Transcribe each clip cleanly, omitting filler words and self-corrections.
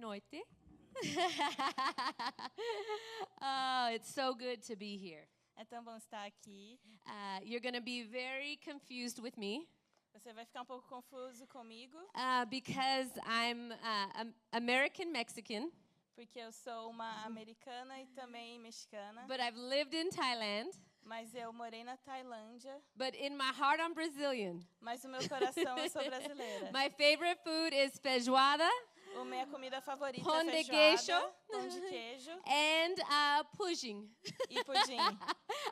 noite. Oh, it's so good to be here. É tão bom estar aqui. You're going to be very confused with me Você vai ficar um pouco confuso comigo, because I'm American-Mexican, porque eu sou uma americana e também mexicana, but I've lived in Thailand, mas eu morei na Tailândia, but in my heart I'm Brazilian. mas no meu coração eu sou brasileira. My favorite food is feijoada A minha comida favorita Pão é de feijoada, pão de queijo and pudding. e pudim.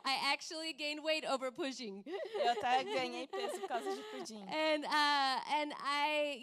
I actually gained weight over pudding. Eu até ganhei peso por causa de pudim. And I,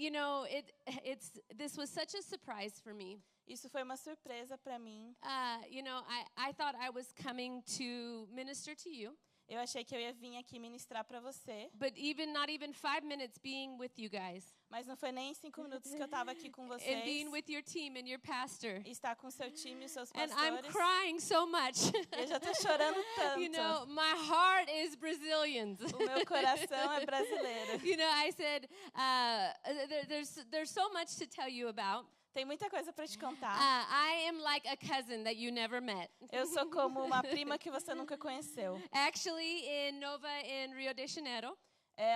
this was such a surprise for me. Isso foi uma surpresa para mim. I thought I was coming to minister to you, Eu achei que eu ia vir aqui ministrar para você, but not even 5 minutes being with you guys mas não foi nem 5 minutos que eu estava aqui com and vocês. being with your team and your pastor. E estar com seu time e seus And I'm pastores. crying so much. Eu já estou chorando tanto. My heart is Brazilians. O meu coração é brasileiro. I said, there's so much to tell you about. Tem muita coisa para te contar. I am like a cousin that you never met. Eu sou como uma prima que você nunca conheceu. Actually, in Nova in Rio de Janeiro,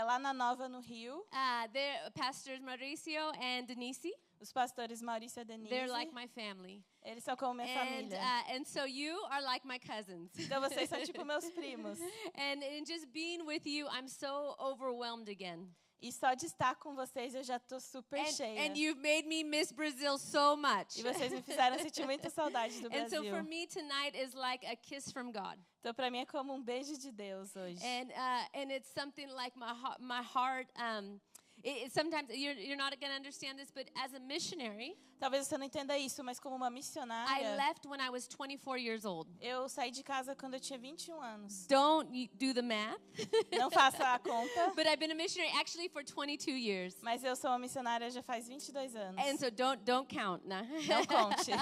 Lá na Nova, no Rio, they're pastors Mauricio and Denise. os pastores Maurício e Denise, They're like my family. eles são como minha família. And so you are like my cousins. Então vocês são tipo meus primos. And in just being with you, I'm so overwhelmed again. E só de estar com vocês eu já estou super cheia. And you've made me miss Brazil so much. E vocês me fizeram sentir muita saudade do And so Brasil. for me tonight is like a kiss from God. Então para mim é como um beijo de Deus hoje. And it's something like my heart. Sometimes you're not going to understand this, but as a missionary, Talvez você não entenda isso, mas como uma I missionária, left when I was 24 years old. eu saí de casa quando eu tinha 21 anos. Don't do the math. Não faça a conta, But I've been a missionary actually for 22 years. mas eu sou uma missionária já faz 22 anos. And so don't count. Nah. Não conte.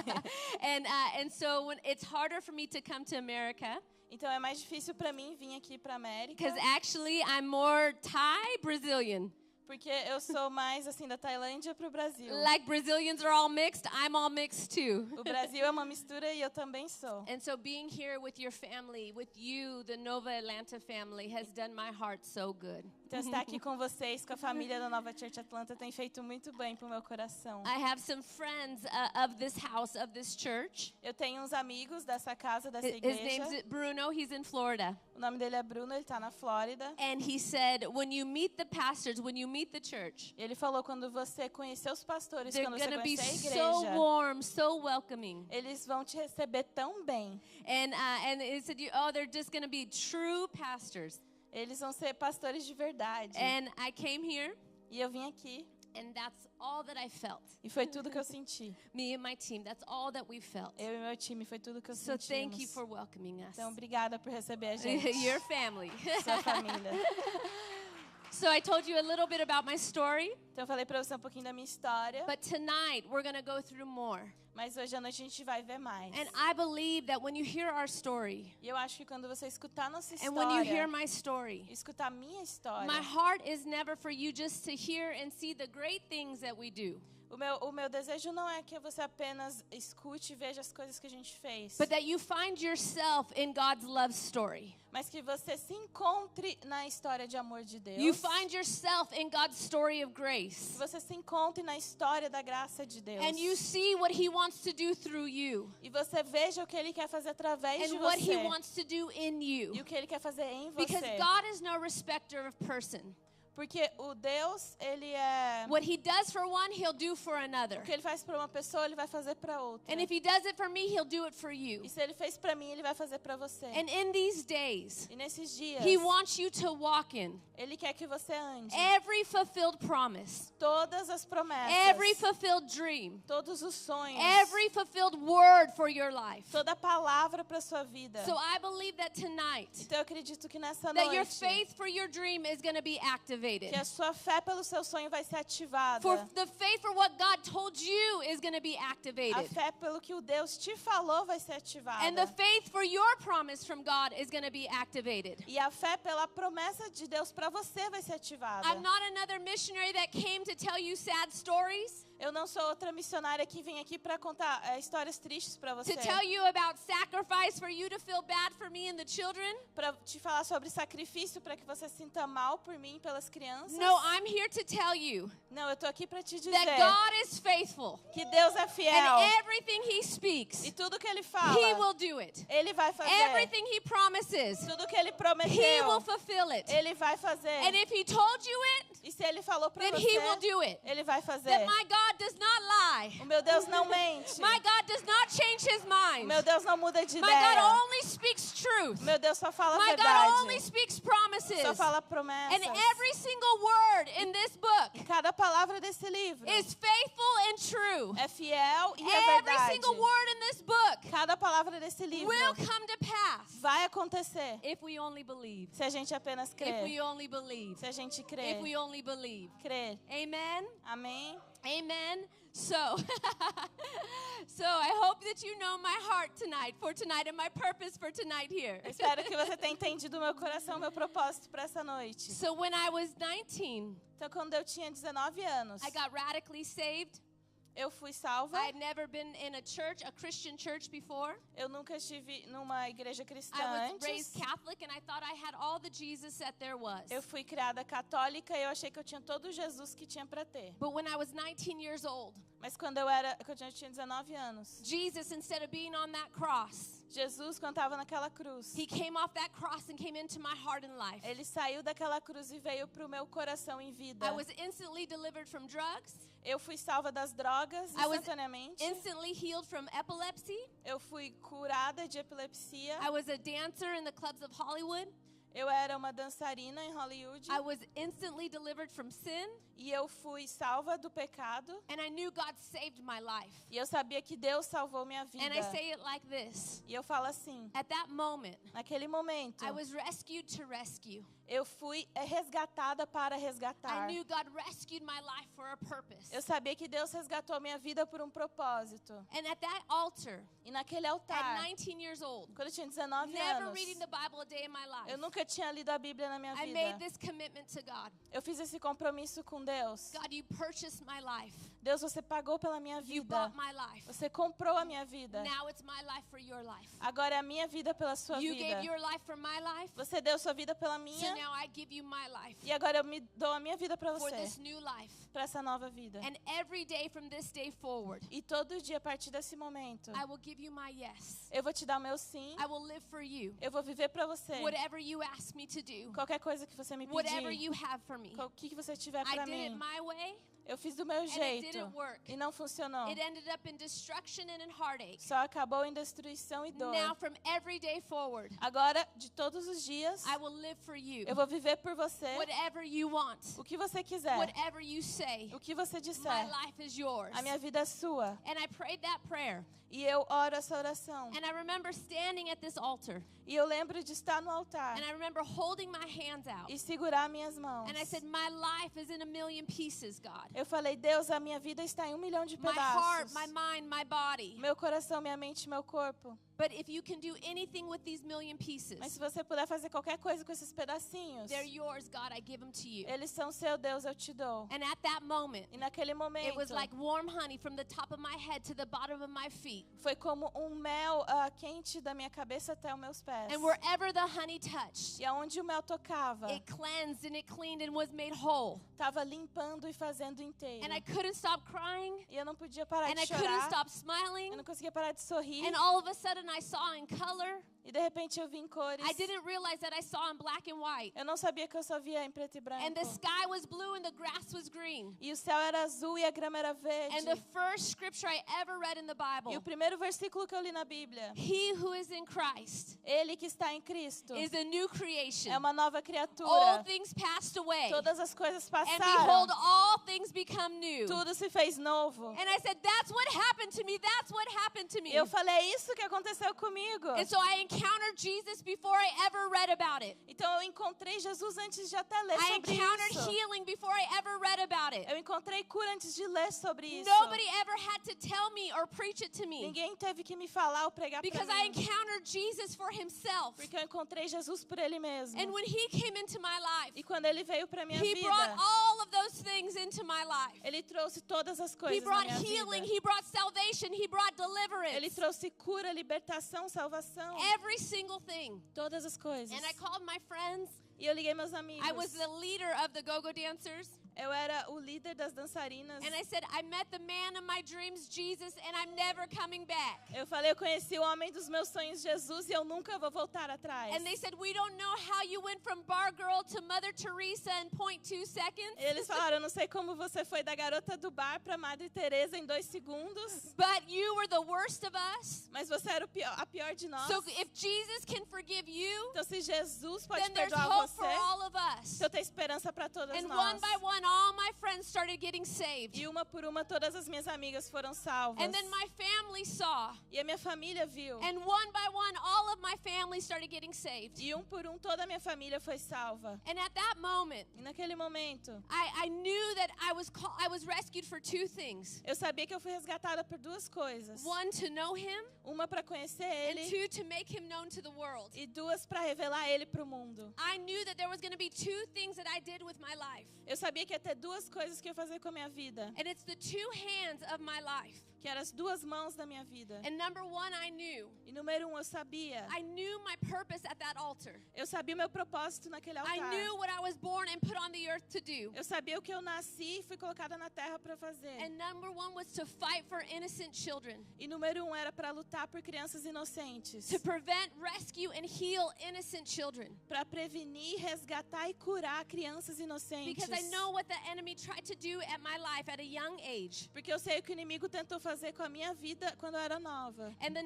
And so when it's harder for me to come to America Então é mais difícil para mim vir aqui para América, because actually I'm more Thai Brazilian. porque eu sou mais assim da Tailândia para o Brasil. Like Brazilians are all mixed, I'm all mixed too. O Brasil é uma mistura e eu também sou. And so being here with your family, with you, the Nova Atlanta family, has done my heart so good. Então estar aqui com vocês, com a família da Nova Church Atlanta, tem feito muito bem pro meu coração. I have some friends of this house, of this church. Eu tenho uns amigos dessa casa, dessa His igreja. name's Bruno, he's in Florida. O nome dele é Bruno, ele tá na Flórida. And he said, when you meet the pastors, when you meet the church, Ele falou quando você conhecer os pastores, they're quando você going to be conhecer a so igreja, warm, so welcoming. eles vão te receber tão bem. And he said, they're just going to be true pastors. Eles vão ser pastores de verdade. And I came here, E eu vim aqui and that's all that I felt. e foi tudo que eu senti. Me and my team, that's all that we felt. Eu e meu time, foi tudo que eu So thank you sentimos. for welcoming us. Então, obrigada por receber a gente, Your family. sua família. So I told you a little bit about my story, Então, eu falei pra você um pouquinho da minha história, but tonight we're going to go through more. mas hoje à noite a gente vai ver mais. And I believe that when you hear our story, E eu acho que quando você escutar nossa and when you hear história, my story, escutar a minha história, my heart is never for you just to hear and see the great things that we do, o meu desejo não é que você apenas escute e veja as coisas que a gente fez, but that you find yourself in God's love story. mas que você se encontre na história de amor de Deus. You find yourself in God's story of Que grace. você se encontre na história da graça de Deus. And you see what He wants to do through you. E você veja o que Ele quer fazer através de And what He você. wants to do in you. E o que Ele quer fazer em Because você. God is no respecter of person. Porque o Deus, Ele é... What He does for one, He'll do for another. O que Ele faz para uma pessoa, Ele vai fazer para outra. And if He does it for me, He'll do it for you. E se Ele fez para mim, Ele vai fazer para você. And in these days, E nesses dias, He wants you to walk in Ele quer que você ande. every fulfilled promise, Todas as promessas. every fulfilled dream, Todos os sonhos. every fulfilled word for your life. Toda palavra para sua vida. So I believe that tonight, Então eu acredito que nessa that your noite, faith for your dream is going to be activated. que a sua fé pelo seu sonho vai ser ativada. For the faith for what God told you is going to be A activated. fé pelo que o Deus te falou vai ser ativada. And the faith for your promise from God is going to be activated. E a fé pela promessa de Deus para você vai ser ativada. I'm not another missionary that came to tell you sad stories. Eu não sou outra missionária que vem aqui para contar histórias tristes para você. To tell you about sacrifice for you to feel bad for me and the children. Para te falar sobre sacrifício para que você sinta mal por mim e pelas crianças. No, I'm here to tell you Não, eu tô aqui para te dizer that God is faithful. que Deus é fiel. And everything He speaks, E tudo que Ele fala, He will do it. Ele vai fazer. Everything He promises, Tudo que Ele He will prometeu, fulfill it. Ele vai fazer. And if He told you it, E se Ele falou para then He will você, do it. Ele vai fazer. That my God does not lie. O meu Deus não mente. My God does not change His O mind. meu Deus não muda de My God ideia. only speaks truth. O meu Deus só fala a My God only verdade. speaks promises. Só fala And promessas. every single word in this book Cada palavra desse livro is faithful and true. é fiel e é Every verdade. single word in this book Cada palavra desse livro will come to pass vai acontecer if we only believe. se a gente apenas If crer. we only believe. Se a gente If crer. we only believe. Crer. Amen. Amém? Amen. So, so I hope that you know my heart tonight and my purpose for tonight here. Eu espero que você tenha entendido o meu coração, o meu propósito para essa noite. So when I was 19, Então, quando eu tinha 19 anos, I got radically saved. eu fui salva. I had never been in a church, a Christian church before. Eu nunca estive numa igreja cristã I was raised antes. Catholic and I thought I had all the Jesus that there was. Eu fui criada católica e eu achei que eu tinha todo o Jesus que tinha para ter. But when I was 19 years old, Mas quando eu tinha 19 anos, Jesus, instead of being on that cross, Jesus, quando estava naquela cruz, He came off that cross and came into my heart and life. Ele saiu daquela cruz e veio para o meu coração em vida. I was instantly delivered from drugs, Eu fui salva das drogas I was instantaneamente. instantly healed from epilepsy. Eu fui curada de epilepsia. I was a dancer in the clubs of Hollywood. Eu era uma dançarina em Hollywood. I was instantly delivered from sin, E eu fui salva do pecado. and I knew God saved my life. E eu sabia que Deus salvou minha vida. And I say it like this. E eu falo assim, At that moment, naquele momento, I was rescued to rescue. eu fui resgatada para I resgatar. knew God rescued my life for a purpose. Eu sabia que Deus resgatou minha vida por um propósito. And at that altar, E naquele at altar, 19 years old, quando eu tinha 19 never anos, reading the Bible a day in my life, eu nunca tinha lido a Bíblia na minha I vida. made this commitment to God. Eu fiz esse compromisso com Deus. God, you purchased my life. Deus, você pagou pela minha You vida. bought my life. Você comprou a minha vida. Now it's my life for your life. Agora é a minha vida pela sua You vida. gave your life for my life. Você deu sua vida pela So minha. now I give you my life E agora eu me dou a minha vida para for você. this new life. Para essa nova vida. And every day from this day forward, E todo dia, a partir desse momento, I will give you my yes. eu vou te dar o meu sim. I will live for you. Eu vou viver para você. Whatever you ask me to do, Qualquer coisa que você me whatever pedir. you have for me. O que você tiver I para did it mim. my way, Eu fiz do meu and it jeito. didn't work. E não funcionou. It ended up in destruction and in heartache. Só acabou em destruição e dor. Now from every day forward, Agora, de todos os dias, I will live for you. eu vou viver por você. Whatever you want, O que você quiser. whatever you say, O que você disser. my life is yours. A minha vida é sua. And I prayed that prayer. E eu oro essa oração. And I remember standing at this altar. E eu lembro de estar no altar. And I remember holding my hands out. E segurar minhas mãos. And I said, my life is in a million pieces, God. Eu falei, Deus, a minha vida está em 1 milhão de My heart, pedaços. my mind, my body. Meu coração, minha mente, meu corpo. But if you can do anything with these million pieces, Mas se você puder fazer qualquer coisa com esses pedacinhos, they're yours, God. I give them to you. eles são seu, Deus, eu te dou. And at that moment, E naquele it momento, was like warm honey from the top of my head to the bottom of my feet. foi como um mel quente da minha cabeça até os meus pés. And wherever the honey touched, E aonde o mel tocava, it cleansed and it cleaned and was made whole. estava limpando e fazendo inteiro. And I couldn't stop crying, E eu não podia parar and de I couldn't chorar. stop Eu smiling. não conseguia parar de sorrir. And all of a sudden, I saw in color. E de repente eu vi em cores. I didn't realize that I saw in black and white. Eu não sabia que eu só via em preto e branco. And the sky was blue and the grass was green. E o céu era azul e a grama era verde. And the first scripture I ever read in the E o Bible, primeiro versículo que eu li na Bíblia, he who is in Christ ele que está em Cristo is a new creation. é uma nova criatura. All things passed away. Todas as coisas And passaram. behold, all things become new. Tudo se fez novo. And I said, that's what happened happened to me. That's what happened to me. Eu falei, é isso que aconteceu comigo. And so I encountered Jesus before I ever read about it. Então eu encontrei Jesus antes de até ler I sobre encountered isso. healing before I ever read about it. Eu encontrei cura antes de ler sobre isso. Nobody ever had to tell me or preach it to me. Ninguém teve que me falar ou pregar para Because I mim. encountered Jesus for himself. Porque eu encontrei Jesus por ele mesmo. And when he came into my life, E quando ele veio para minha he vida, brought all of those things into my life. ele trouxe todas as He coisas na brought minha healing, vida. he brought salvation, he brought Ele deliverance. trouxe cura, libertação, salvação. Every single thing. Todas as coisas. And I called my friends. E eu liguei meus amigos. I was the leader of the go-go dancers. Eu era o líder das dançarinas. And I said, I met the man of my dreams, Jesus, and I'm never coming back. Eu falei, eu conheci o homem dos meus sonhos, Jesus, e eu nunca vou voltar atrás. And they said, we don't know how you went from bar girl to Mother Teresa in 0.2 seconds. Eles falaram, eu não sei como você foi da garota do bar para Madre Teresa em 2 segundos, But you were the worst of us. mas você era a pior de nós. So if Jesus can forgive you, Então se Jesus pode then there's perdoar hope for você, all of us. então tem esperança para todas And nós. one by one, all my friends started getting saved. E uma por uma, todas as minhas amigas foram salvas. And then my family saw. E a minha família viu. And one by one, all of my family started getting saved. E um por um, toda a minha família foi salva. And at that moment, E naquele momento, I knew that I was rescued for 2 things. eu sabia que eu fui resgatada por 2 coisas. One, to know him, Uma para conhecer and ele 2, to make him known to the world. e 2 para revelar ele para o mundo. I knew that there was going to be 2 things that I did with my life. Eu sabia que ia ter 2 coisas que eu ia fazer com a minha vida. And it's the 2 hands of my life. Que eram as 2 mãos da minha vida. And number 1, I knew. E número 1, eu sabia. I knew my purpose at that altar. Eu sabia o meu propósito naquele altar. I knew what I was born and put on the earth to do. Eu sabia o que eu nasci e fui colocada na terra para fazer. And number 1 was to fight for innocent children. E número 1 era para lutar por crianças inocentes. To prevent, rescue, and heal innocent children. Para prevenir, resgatar e curar crianças inocentes. Because I know what the enemy tried to do at my life at a young age. Porque eu sei o que o inimigo tentou fazer com a minha vida quando eu era nova. And the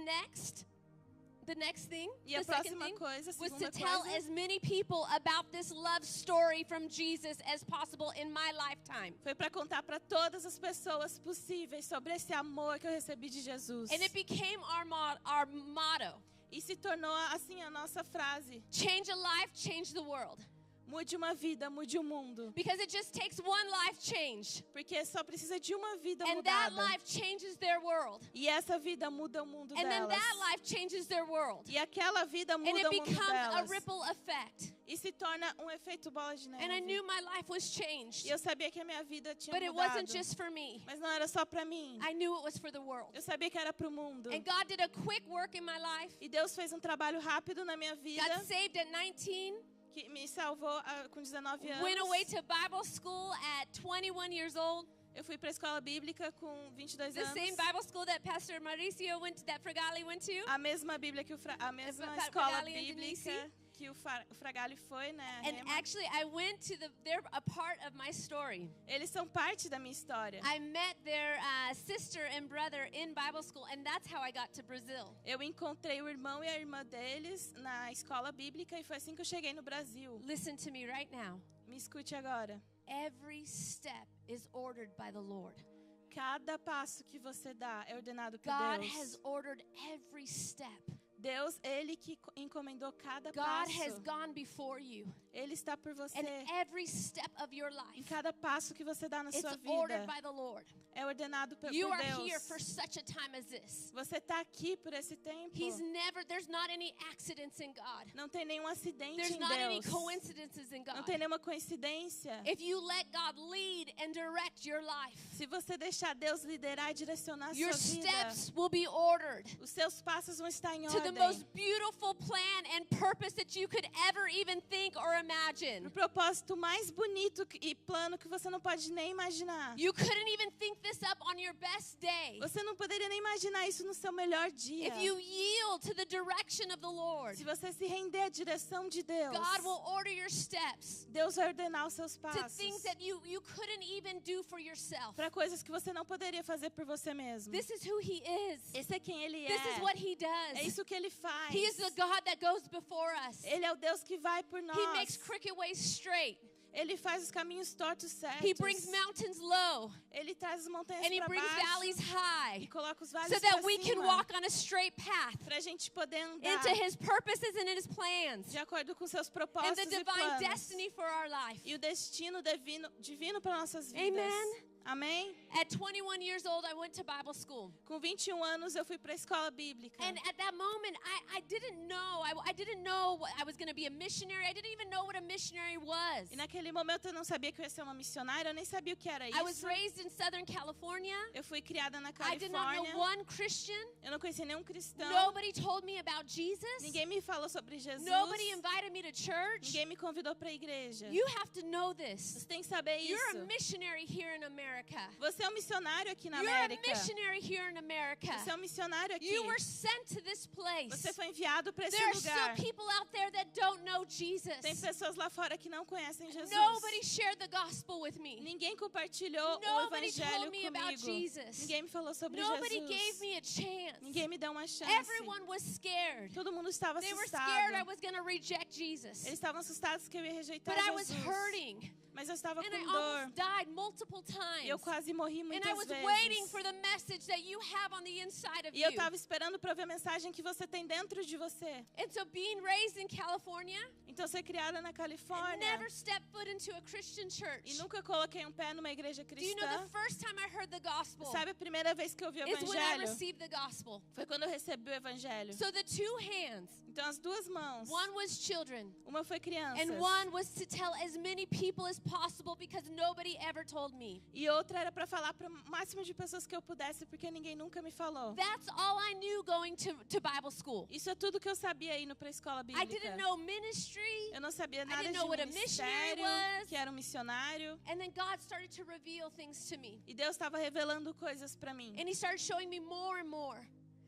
next thing, E a the second próxima thing, coisa, a was to segunda tell coisa, as many people about this love story from Jesus as possible in my lifetime. foi para contar para todas as pessoas possíveis sobre esse amor que eu recebi de Jesus. And it became our motto. E se tornou assim a nossa frase. Change a life, change the world. Mude uma vida, mude o mundo. Because it just takes one life change. Porque só precisa de uma vida And that mudada. life changes their world. E essa vida muda o mundo And then delas. that life changes their world. E aquela vida And muda it o mundo becomes a delas. ripple effect. E se torna um efeito bola de And I neve. knew my life was changed. E eu sabia que a minha vida tinha But it mudado. wasn't just for me. Mas não era só para mim. I knew it was for the world. Eu sabia que era para o mundo. And God did a quick work in my life. E Deus fez um trabalho rápido na minha vida. Got saved at 19. Que me salvou com 19 anos. Went away to Bible school at 21 years old. Eu fui para a escola bíblica com 22 The anos. same Bible school that Pastor Mauricio that Fragali went to. A mesma Bíblia que a mesma Fra- escola Fragali and bíblica Denise. que o Fragali foi, né? a And Rema. actually, I went to they're a part of my story. Eles são parte da minha história. I met their sister and brother in Bible school, and that's how I got to Brazil. Eu encontrei o irmão e a irmã deles na escola bíblica e foi assim que eu cheguei no Brasil. Listen to me right now. Me escute agora. Every step is ordered by the Lord. Cada passo que você dá é ordenado por God Deus. has ordered every step. Deus, Ele que encomendou cada God passo. has gone before you. Ele está por você. And every step of your Em life, cada passo que você dá na it's sua ordered vida by the Lord. é ordenado por You are Deus. here for such a time as this. Você está aqui por esse tempo. There's not any accidents in God. Não tem nenhum acidente There's em not any Deus. coincidences in Não God. tem nenhuma coincidência. If you let God lead and direct your life, Se você deixar Deus liderar e direcionar a your sua vida, steps will be ordered os seus passos vão estar em to the ordem. most beautiful plan and purpose that you could ever even think or imagine. O propósito mais bonito e plano que você não pode nem imaginar. You couldn't even think this up on your best day. Você não poderia nem imaginar isso no seu melhor dia. If you yield to the direction of the Lord, Se você se render à direção de Deus, God will order your steps Deus vai ordenar os seus to passos things that you couldn't even do for yourself. para coisas que você não poderia fazer por você mesmo. This is who He is. Esse é quem Ele This is é. what He É does. isso que Ele faz. He is the God that goes before us. Ele é o Deus que vai por nós. He makes crooked ways straight. Ele faz os caminhos tortos certos. He brings mountains low. Ele traz as montanhas And He para brings baixo valleys high. e coloca os vales So para that we can cima. walk on a straight path Para a gente poder andar into His purposes and His plans. de acordo com seus And propósitos the e divine planos. destiny for our life. E o destino divino para nossas vidas. Amen. Amém? At 21 years old, I went to Bible school. Com 21 anos eu fui para a escola bíblica. And at that moment, I didn't know. I didn't know I was going to be a missionary. I didn't even know what a missionary was. E naquele momento eu não sabia que eu ia ser uma missionária, eu nem sabia o que era I was isso. raised in Southern California. Eu fui criada na I did not Califórnia. know one Christian. Eu não conhecia nenhum cristão. Nobody told me about Jesus. Ninguém me falou sobre Jesus. Nobody invited me to church. Ninguém me convidou para a igreja. You have to know this. Você tem que saber You're a isso. missionary here in America. Você é um missionário aqui na You're a América. missionary here in America. Você é um missionário aqui. You were sent to this place. Você foi enviado para esse There are still lugar. people out there that don't know Jesus. Tem pessoas lá fora que não conhecem Jesus. Nobody shared the gospel with me. Ninguém compartilhou o Nobody evangelho told me about comigo. Jesus. Ninguém me falou sobre Nobody gave Jesus. me a chance. Ninguém me deu uma chance. Everyone was scared. Todo mundo estava They were scared I assustado. was going to reject Jesus. Eles estavam assustados que eu ia rejeitar But I was Jesus. hurting. Mas eu estava And I com dor. almost died multiple E eu times. quase morri And I muitas was waiting vezes. for the message that you have on the inside of E eu you. estava esperando para ver a mensagem que você tem dentro de você. And so being raised in California, Então, ser criada na I Califórnia never stepped foot into a Christian e church. nunca coloquei um pé numa igreja Do you know the cristã. first time I heard the gospel Sabe a primeira vez que eu ouvi o is when I evangelho? received the gospel. Foi quando eu recebi o evangelho. So the two hands, Então, as duas mãos. one was children, Uma foi crianças. and one was to tell as many people as possible because nobody ever told me. E outra era para falar para o máximo de pessoas que eu pudesse, porque ninguém nunca me falou. That's all I knew going to Bible school. Isso é tudo que eu sabia indo para a escola I bíblica. didn't know ministry. Eu não sabia nada didn't de know what a missionary ministério, was. que era um missionário. And then God started to reveal things to me. E Deus estava revelando coisas para mim. And He started showing me more and more.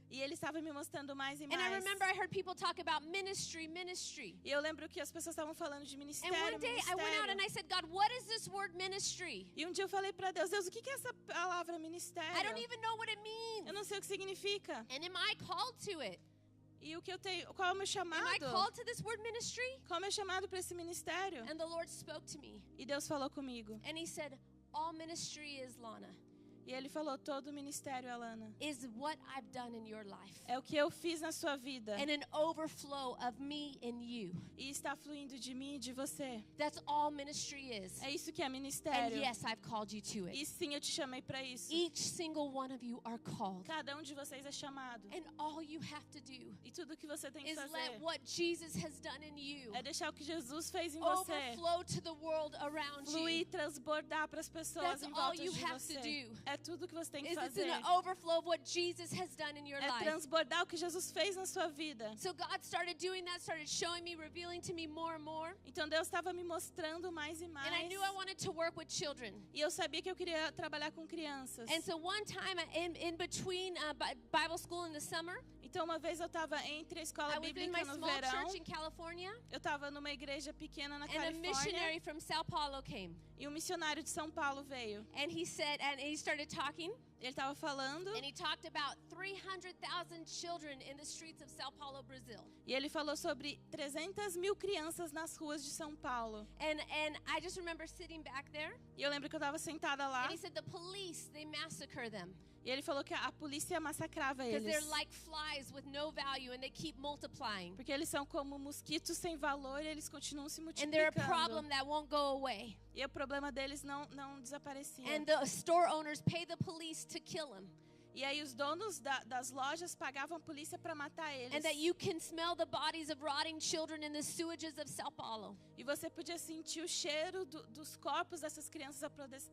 E Ele estava me mostrando mais e And I mais. remember I heard people talk about ministry. E eu lembro que as pessoas estavam falando de And ministério, one day I went out and I said, God, what is this word ministry? E um dia eu falei para Deus, Deus, o que é essa palavra ministério? I don't even know what it means. Eu não sei o que significa. And am I called to it? E o que eu tenho, qual é o meu Am I chamado? called to this word ministry? Qual é o meu chamado para esse ministério? And the Lord spoke to me. E Deus falou comigo. And He said, all ministry is, Lana, E Ele falou, todo ministério, Alana, is what I've done in your life. é o que eu fiz na sua vida. And an overflow of me in you. E está fluindo de mim e de você. That's all ministry is. É isso que é And ministério. yes, I've called you to it. E sim, eu te chamei para isso. Each single one of you are called. Cada um de vocês é chamado. And all you have to do E tudo que você tem que is fazer let what Jesus has done in you é deixar o que Jesus fez em você overflow to the world around fluir, you. transbordar para as pessoas That's em all volta you de have to você. do. É tudo que você tem que It's fazer. an overflow of what Jesus has done in your É life. transbordar o que Jesus fez na sua vida. So God started doing that, started showing me, revealing to me more and more. Então Deus estava me mostrando mais e mais. And I knew I wanted to work with children. E eu sabia que eu queria trabalhar com crianças. And so one time in between Bible school in the summer, Então uma vez eu estava entre a escola I was in bíblica my no small verão. church in California, Eu estava numa igreja pequena na and a Califórnia. missionary from Sao Paulo came. E um missionário de São Paulo veio. And he said, and he started talking, Ele estava falando. and he talked about 300,000 children in the streets of Sao Paulo, Brazil. E ele falou sobre 300 mil crianças nas ruas de São Paulo. And I just remember sitting back there, E eu lembro que eu estava sentada lá. and he said the police, they massacre them. E ele falou que a polícia massacrava Because eles. they're like flies with no value and they keep multiplying. Porque eles são como mosquitos sem valor e eles continuam se And they're a multiplicando. problem that won't go away. E o problema deles não desaparecia. And the store owners pay the police to kill them. E aí os donos das lojas pagavam a polícia para matar eles. And that you can smell the bodies of rotting children in the sewages of Sao Paulo. E você podia sentir o cheiro dos corpos dessas crianças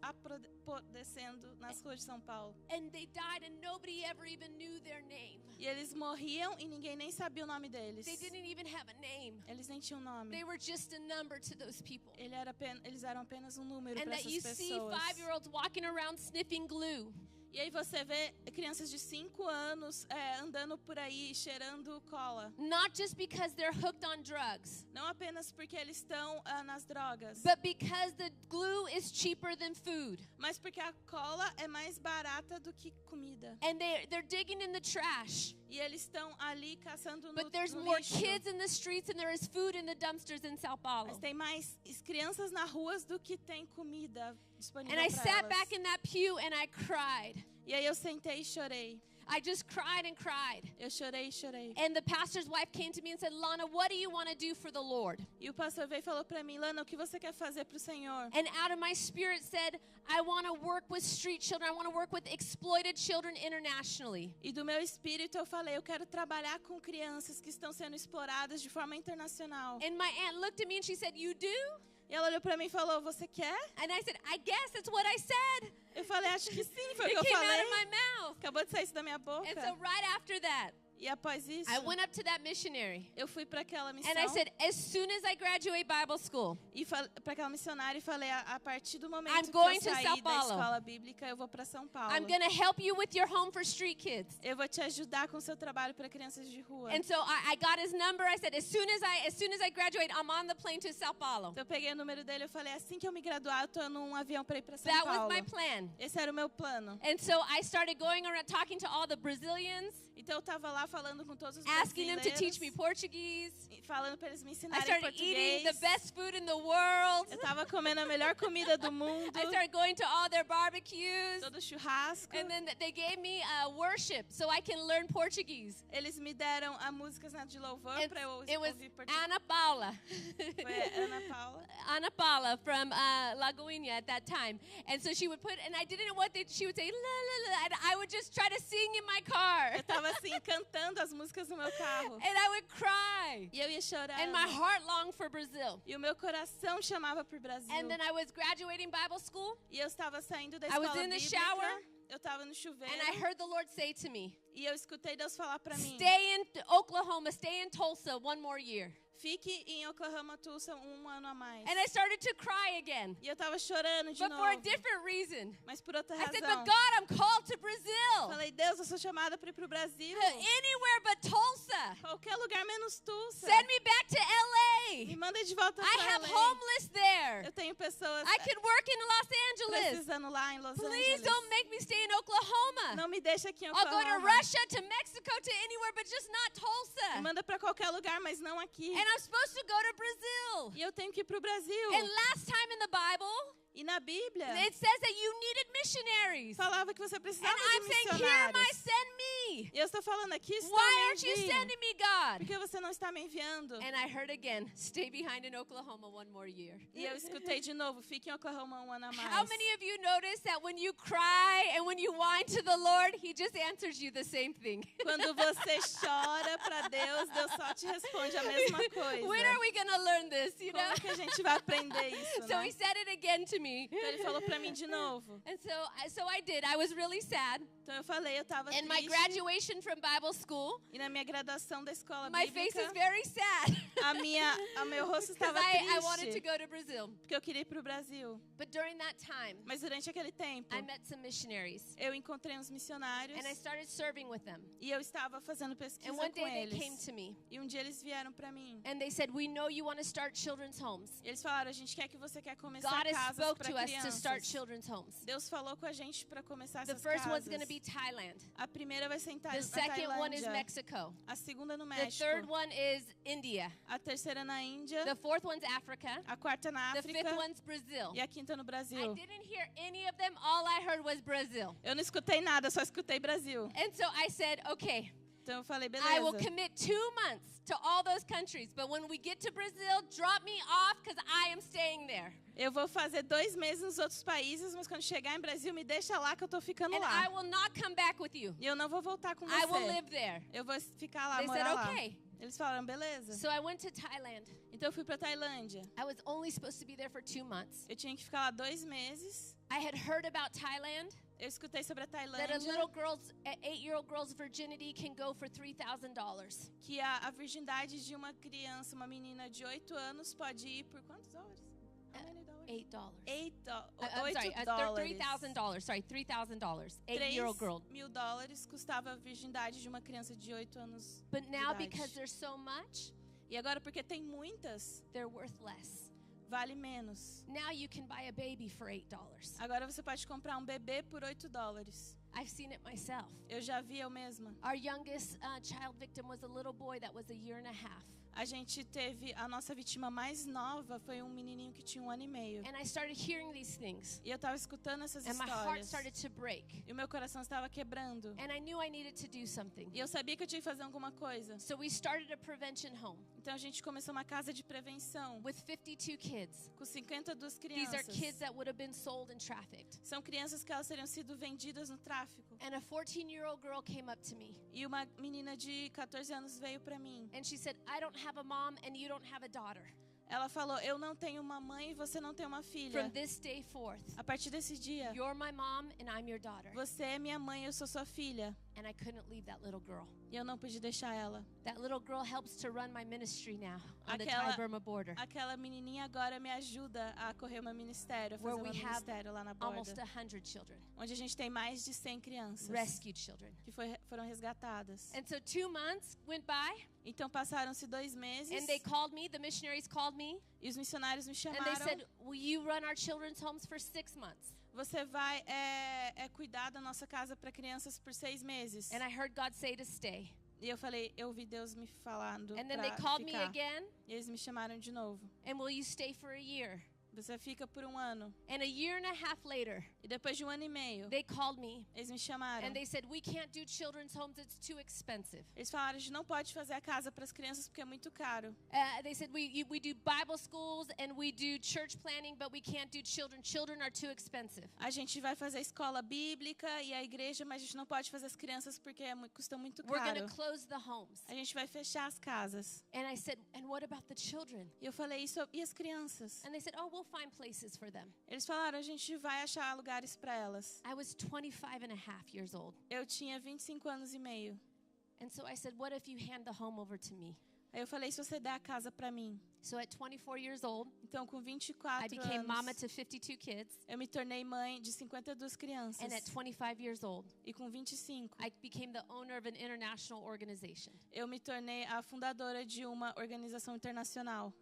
apodrecendo nas ruas de São Paulo. And they died and nobody ever even knew their name. E eles morriam e ninguém nem sabia o nome deles. They didn't even have a name. Eles nem tinham nome. They were just a number to those people. Eles eram apenas um número And para that you essas see pessoas. 5-year-olds walking around sniffing glue. E aí você vê crianças de 5 anos andando por aí cheirando cola. Not just because they're hooked on drugs, Não apenas porque eles estão nas drogas, but because the glue is cheaper than food. mas porque a cola é mais barata do que comida. And they're digging in the trash. E E eles estão ali caçando no, But there's no more lixo. kids in the streets than there is food in the dumpsters in Sao Paulo. Mas tem mais crianças nas ruas do que tem comida disponível And I para sat elas. back in that pew and I cried. E aí eu sentei e chorei. I just cried and cried. Eu chorei e chorei. And the pastor's wife came to me and said, Lana, what do you want to do for the Lord? E o pastor veio e falou para mim, Lana, o que você quer fazer para o Senhor? And out of my spirit said, I want to work with street children. I want to work with exploited children internationally. E do meu espírito eu falei, eu quero trabalhar com crianças que estão sendo exploradas de forma internacional. And my aunt looked at me and she said, you do? E ela olhou para mim e falou, você quer? And I said, I guess that's what I said. Eu falei, acho que sim, foi o It que eu came out of falei. my mouth. Acabou de sair isso da minha boca. And so right after that, E após isso, I went up to that missionary. eu fui para aquela missão And I said, as soon as I graduate Bible school, e para aquela missionária e falei, a partir do momento I'm que going eu to sair São da Paulo. escola bíblica, eu vou para São Paulo. I'm going to help you with your home for street kids. Eu vou te ajudar com o seu trabalho para crianças de rua. And so I got his number. I said, as soon as I graduate, I'm on the plane to Sao Paulo. Então eu peguei o número dele e falei, assim que eu me graduar, eu tô num avião para ir para São That was Paulo. my plan. Esse era o meu plano. And so I started going around talking to all the Brazilians, Então eu tava lá falando com todos os asking them to teach me brasileiros, Portuguese. e falando para eles me I ensinarem started eating the português. best food in the world. Eu tava comendo a melhor comida do mundo, I started going to all their barbecues. todo churrasco. And then they gave me worship so I can learn Portuguese. Eles me deram a músicas de louvor And para eu it was ouvir português. Ana Paula. Foi a Ana Paula. Ana Paula from Lagoinha at that time. And so she would put, and I didn't know what she would say, la, la, la, and I would just try to sing in my car. Eu tava assim, cantando as músicas no meu carro. And I would cry. E eu ia chorar. And my heart longed for Brazil. E o meu coração chamava por Brasil. And then I was graduating Bible school, E eu estava saindo da I was escola in the bíblica. shower. Eu estava no chuveiro. and I heard the Lord say to me, E eu escutei Deus falar para mim. stay in Oklahoma, stay in Tulsa one more year. Fique em Oklahoma, Tulsa, ano a mais. And I started to cry again, E eu tava chorando de but novo. for a different reason. Mas por outra I razão. said, but God, I'm called to Brazil. Falei, Deus, eu sou chamada para ir pro Brasil. Anywhere but Tulsa. Qualquer lugar menos Tulsa. Send me back to Me LA. manda de volta I para have LA. homeless there. Eu tenho pessoas I can work in Los Angeles. precisando lá em Los Please Angeles. don't make me stay in Oklahoma. Não me deixa aqui em I'll go to Oklahoma. Russia, to Mexico, to anywhere, but just not Me Tulsa. manda para qualquer lugar, mas não aqui. And I'm supposed to go to Brazil. E eu tenho que ir pro Brasil. And last time in the Bible, E na Bíblia, it says that you needed missionaries. falava que você And precisava I'm de saying, here am I, missionários. send me. E eu estou falando aqui, está Why me aren't you enviando. sending me, God? Por que você não está me enviando? And I heard again, stay behind in Oklahoma one more year. E eu escutei de novo, fique em Oklahoma ano a mais. How many of you notice that when you cry and when you whine to the Lord, He just answers you the same thing? Quando você chora para Deus, Deus só te responde a mesma coisa. When are we going to learn this, you know? Como que a gente vai aprender isso, So né? He said it again to me. Então ele falou para mim de novo. And so I did. I was really sad. Então eu falei, eu estava In my triste. graduation from Bible school, E na minha graduação da escola my face bíblica, is very sad a meu rosto because estava I wanted to triste. go to Brazil. Porque eu queria ir para o Brasil. But during that time, Mas durante aquele tempo, I met some missionaries eu encontrei uns missionários. and I started serving with them. E eu estava fazendo pesquisa And one com day they came eles. to me E um dia eles vieram para mim. and they said, we know you want to start children's homes. E eles falaram, a gente quer que você quer começar God has casas spoke para to us to start crianças. children's homes. Deus falou com a gente para começar The essas first one's casas. going to be Thailand. A primeira vai ser em The na second one is Tailândia. Mexico. A segunda no The México. third one is India. A terceira na Índia. The fourth one's Africa. A quarta na The África. fifth one's Brazil. E a quinta no I Brasil. didn't hear any of them. All I heard was Brazil. Eu não escutei nada, só escutei Brasil. And so I said, okay, Então eu falei, I will beleza. commit 2 months to all those countries. But when we get to Brazil, drop me off because I am staying there. Eu vou fazer 2 meses nos outros países, mas quando chegar em Brasil, me deixa lá que eu tô ficando And lá. I will not come back with you. E eu não vou voltar com I will você. live there. Eu vou ficar lá, They said, morar lá. okay. Eles falaram, beleza. So I went to Thailand. Então eu fui pra Tailândia. I was only supposed to be there for 2 months. Eu tinha que ficar lá 2 meses. I had heard about Thailand, Eu escutei sobre a that a Tailândia, little girl's, 8-year-old girl's virginity can go for $3,000. que a virgindade de uma criança, uma menina de 8 anos, pode ir por quantos dólares? How many dollars? $8. $8 I'm sorry, dólares. $3,000. Sorry, $3,000. 8-year-old girl. $3.000 custava a virgindade de uma criança de 8 anos. But now, Verdade. because there's so much, E agora, porque tem muitas, they're worth less. vale menos. Now you can buy a baby for $8. Agora você pode comprar um bebê por $8. I've seen it myself. Eu já vi eu mesma. Our youngest child victim was a little boy that was a year and a half. A gente teve, a nossa vítima mais nova foi um menininho que tinha 1 ano e meio. And I started hearing these things. E eu estava escutando essas And my heart histórias. started to break. E o meu coração estava quebrando. And I knew I needed to do something. E eu sabia que eu tinha que fazer alguma coisa. So we started a prevention home Então a gente começou uma casa de prevenção with 52 kids. com 52 These are crianças. kids that would have been sold and trafficked. São crianças que elas teriam sido vendidas no tráfico. And a 14-year-old girl came up to me. E uma menina de 14 anos veio para mim. And she said, I don't have a mom and you don't have a daughter. Ela falou, eu não tenho uma mãe e você não tem uma filha. From this day forth, A partir desse dia, you're my mom and I'm your daughter. você é minha mãe e eu sou sua filha. And I couldn't leave that little girl. E eu não pude deixar ela. That little girl helps to run my ministry now on the Aquela- Thai-Burma border, Aquela menininha agora me ajuda a correr o meu ministério, a fazer where o meu we have ministério lá na almost borda. 100 children, Onde a gente tem mais de 100 crianças rescued children. que foram resgatadas. And so 2 months went by, Então passaram-se 2 meses and they called me, the missionaries called me, e os missionários me and they chamaram. said, will you run our children's homes for 6 months? Você vai cuidar da nossa casa para crianças por 6 meses. And I heard God say to stay. E eu falei, eu ouvi Deus me falando And then they para called me ficar. again, E eles me chamaram de novo. and will you stay for a year? Você fica por 1 ano. And a year and a half later, E depois de 1 ano e meio, they called me, eles me chamaram. and they said, we can't do children's homes, it's too expensive. Eles falaram, a gente não pode fazer a casa para as crianças porque é muito caro. They said, we do Bible schools and we do church planning, but we can't do children. Children are too expensive. A gente vai fazer a escola bíblica e a igreja, mas a gente não pode fazer as crianças porque custa muito We're caro. going to close the homes. A gente vai fechar as casas. And I said, and what about the children? E eu falei, isso, e as crianças? And they said, oh, we'll find places for them. Eles falaram, a gente vai achar lugares para elas. I was 25 and a half years old. Eu tinha 25 anos e meio. And so I said, what if you hand the home over to me? Aí eu falei, se você der a casa para mim. So at 24 years old, Então, com I 24 became mama anos, to 52 kids. eu me tornei mãe de 52 crianças. And at 25 years old, E com 25, I became the owner of an international organization. eu me tornei a fundadora de uma organização internacional.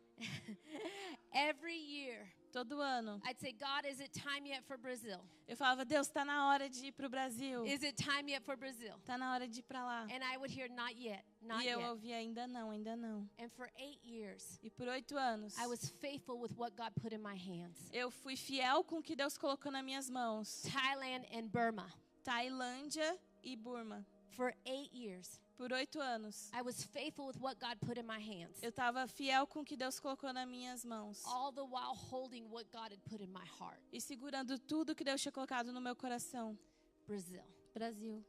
Every year, Todo ano. I'd say, God, is it time yet for Brazil? Eu falava, Deus, está na hora de ir para o Brasil. Is it time yet for Brazil? Está na hora de ir para lá. And I would hear, not yet, not E eu yet. ouvi, ainda não, ainda não. And for 8 years, E por 8 anos, I was faithful with what God put in my hands. eu fui fiel com o que Deus colocou nas minhas mãos. Thailand and Burma. Tailândia e Burma. For 8 years, Por 8 anos. I was faithful with what God put in my hands. Eu estava fiel com o que Deus colocou nas minhas mãos. All the while holding what God had put in my heart. E segurando tudo que Deus tinha colocado no meu coração. Brazil. Brasil.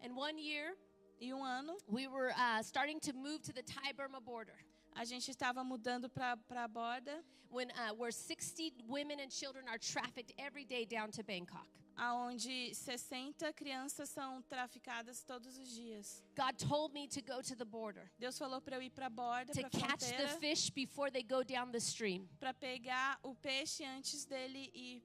And 1 year, E 1 ano, we were starting to move to the Thai-Burma border. a gente estava mudando para a borda, Where 60 women and children are trafficked every day down to Bangkok. aonde 60 crianças são traficadas todos os dias. God told me to go to the border, Deus falou para eu ir para a borda, to para a catch the fronteira, fish before they go down the stream. para pegar o peixe antes dele ir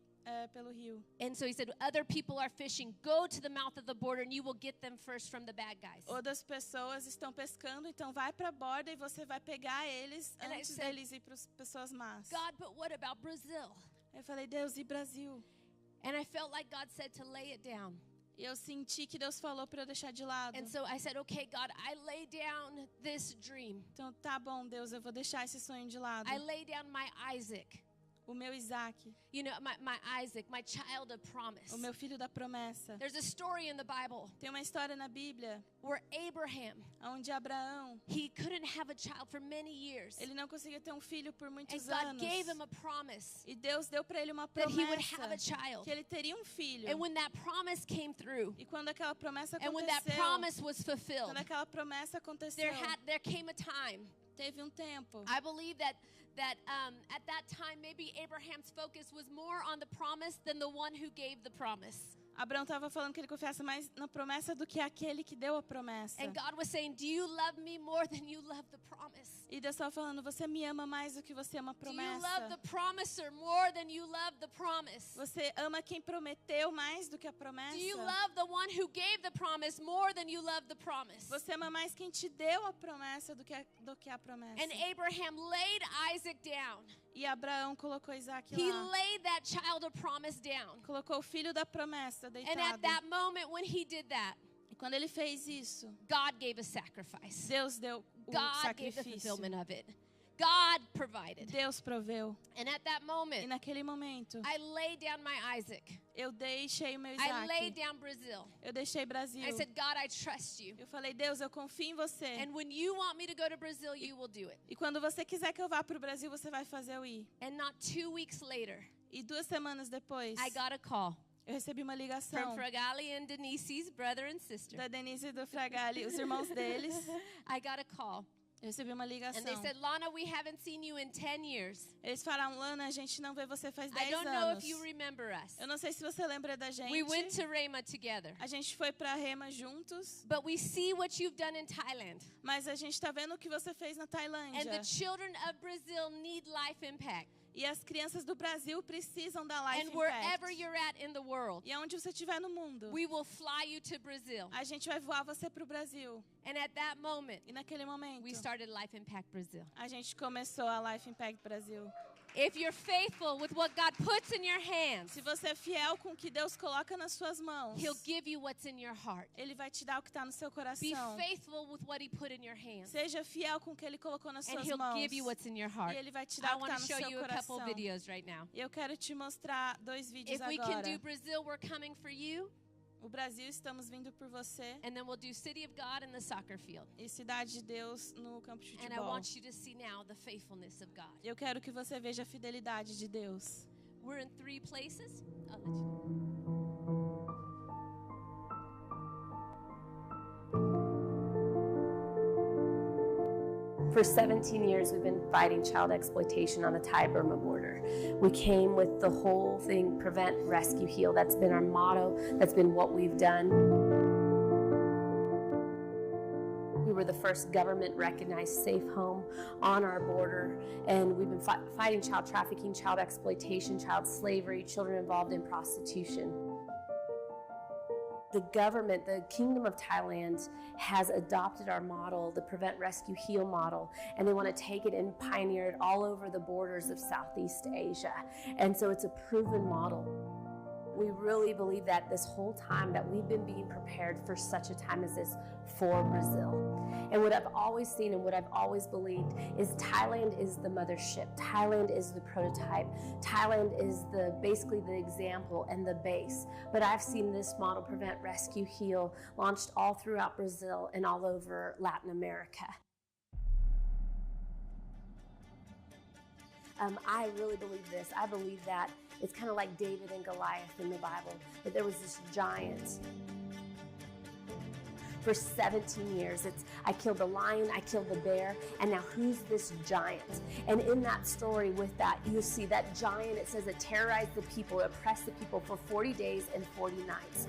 pelo rio. And so he said, other people are fishing. Go to the mouth of the border and you will get them first from the bad guys. Outras pessoas estão pescando, então vai para a borda e você vai pegar eles And I antes said, deles ir para as pessoas más. God, but what about Brazil? Eu falei, Deus, e Brasil? And I felt like God said to lay it down. E eu senti que Deus falou para eu deixar de lado. And so I said, okay, God, I lay down this dream. Então, tá bom, Deus, eu vou deixar esse sonho de lado. I lay down my Isaac. O meu Isaac, You know, my Isaac, my child of promise. o meu filho da promessa. There's a story in the Bible Tem uma história na Bíblia where Abraham, onde Abraão, he couldn't have a child for many years. ele não conseguia ter um filho por And muitos God anos. gave him a promise E Deus deu para ele uma that he would promessa have a child. que ele teria um filho. And when that promise came through, E quando aquela promessa and when that aconteceu, promise was fulfilled, quando aquela promessa aconteceu, there came a time. teve um tempo. I believe that at that time, maybe Abraham's focus was more on the promise than the one who gave the promise. Abraão estava falando que ele confiasse mais na promessa do que aquele que deu a promessa. And God was saying, do you love me more than you love the promise? E Deus estava falando, você me ama mais do que você ama a Do you love promessa. the promiser more than you love the promise? Você ama quem prometeu mais do que a promessa. Do you love the one who gave the promise more than you love the promise? Você ama mais quem te deu a promessa do que a promessa. And Abraham laid Isaac down. E Abraão colocou Isaac He lá. laid that child of promise down. Colocou o filho da promessa And at deitado. that moment when he did that, E quando ele fez isso, God gave a sacrifice. Deus deu o God gave the sacrifício. fulfillment of it. God provided. Deus proveu. And at that E moment, naquele momento, I laid down my Isaac. eu deixei o meu I laid Isaac. down Brazil. Eu deixei Brasil. I said, God, I trust you. Eu falei, Deus, eu confio em você. And when you want me to go to Brazil, you will do it. E quando você quiser que eu vá para o Brasil, você vai fazer eu ir. And not 2 weeks later, E 2 semanas depois, I got a call eu recebi uma from ligação Fragali and Denise's brother and sister. da Denise e do Fragali, os irmãos deles. I got a call. Eu recebi uma And they ligação. said, Lana, we haven't seen you in 10 years. Eles falaram, Lana, a gente não vê você faz I 10 don't know anos. if you remember us. Eu não sei se você lembra da We went gente. to Rhema together. A gente foi para Rema juntos, But we see what you've done in Thailand. mas a gente está vendo o que você fez na And the Tailândia. children of Brazil need life impact. E as crianças do Brasil precisam da Life And wherever Impact. you're at in the world, E aonde você estiver no mundo, we will fly you to Brazil. a gente vai voar você para o Brasil. And at that moment, E naquele momento, we started Life Impact Brazil. a gente começou a Life Impact Brasil. If you're faithful with what God puts in your hands, Se você é fiel com o que Deus coloca nas suas mãos, He'll give you what's in your heart. Ele vai te dar o que está no seu Be coração. faithful with what He put in your hands, Seja fiel com o que Ele colocou nas and suas He'll mãos. give you what's in your heart. E Ele vai te I dar o que want está to no show seu you a couple coração. videos right now. E eu quero te mostrar 2 vídeos If we can do agora. Brazil, we're coming for you. O Brasil, estamos vindo por você. And then we'll do City of God in the soccer field. E Cidade de Deus no campo de And I futebol. want you to see now the faithfulness of God. Eu quero que você veja a fidelidade de Deus. We're in 3 places. I'll let you know. For 17 years, we've been fighting child exploitation on the Thai-Burma border. We came with the whole thing, prevent, rescue, heal. That's been our motto. That's been what we've done. We were the first government-recognized safe home on our border, and we've been fighting child trafficking, child exploitation, child slavery, children involved in prostitution. The government, the Kingdom of Thailand, has adopted our model, the Prevent, Rescue, Heal model, and they want to take it and pioneer it all over the borders of Southeast Asia. And so it's a proven model. We really believe that this whole time that we've been being prepared for such a time as this for Brazil. And what I've always seen and what I've always believed is Thailand is the mothership. Thailand is the prototype. Thailand is basically the example and the base. But I've seen this model, Prevent, Rescue, Heal, launched all throughout Brazil and all over Latin America. I really believe this. I believe that it's kind of like David and Goliath in the Bible, that there was this giant. For 17 years, I killed the lion, I killed the bear, and now who's this giant? And in that story with that, you see that giant, it says it terrorized the people, it oppressed the people for 40 days and 40 nights.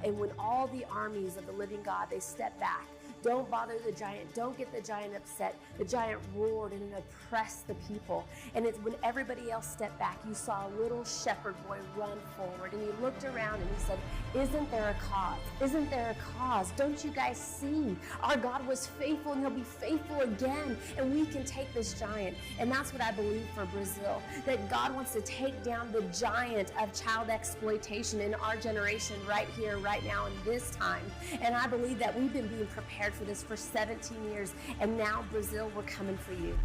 And when all the armies of the living God, they stepped back, don't bother the giant, don't get the giant upset. The giant roared and it oppressed the people. And it's when everybody else stepped back, you saw a little shepherd boy run forward and he looked around and he said, isn't there a cause? Isn't there a cause? Don't you guys see? Our God was faithful and he'll be faithful again. And we can take this giant. And that's what I believe for Brazil, that God wants to take down the giant of child exploitation in our generation right here, right now, in this time. And I believe that we've been being prepared for this for 17 years, and now Brazil, we're coming for you.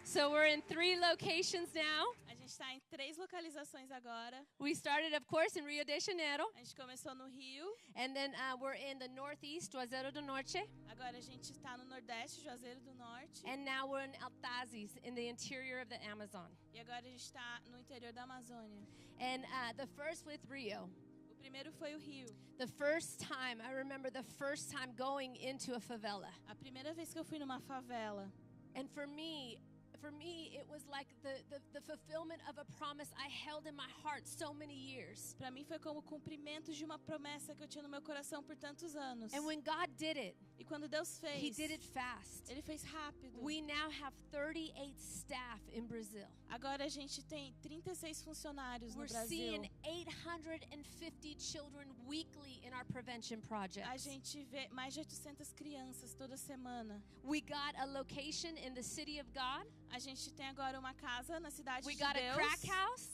So we're in 3 locations now. A gente está em 3 localizações agora. We started, of course, in Rio de Janeiro, A gente começou no Rio, and then we're in the Northeast, Juazeiro do Norte, agora a gente está no Nordeste, Juazeiro do Norte, and now we're in Altazes, in the interior of the Amazon. e agora a gente está no interior da Amazônia. And the first with Rio. O primeiro foi o Rio. The first time, I remember the first time going into a favela. A primeira vez que eu fui numa favela. And for me, for me, it was like the fulfillment of a promise I held in my heart so many years. Para mim foi como o cumprimento de uma promessa que eu tinha no meu coração por tantos anos. And when God did it, E quando Deus fez, He did it fast. Ele fez rápido. We now have 38 staff in Brazil. Agora a gente tem 36 funcionários no We're Brasil. seeing 850 children weekly in our prevention project. A gente vê mais de 800 crianças toda semana. We got a location in the city of God. A gente tem agora uma casa na cidade We de got a Deus. crack house.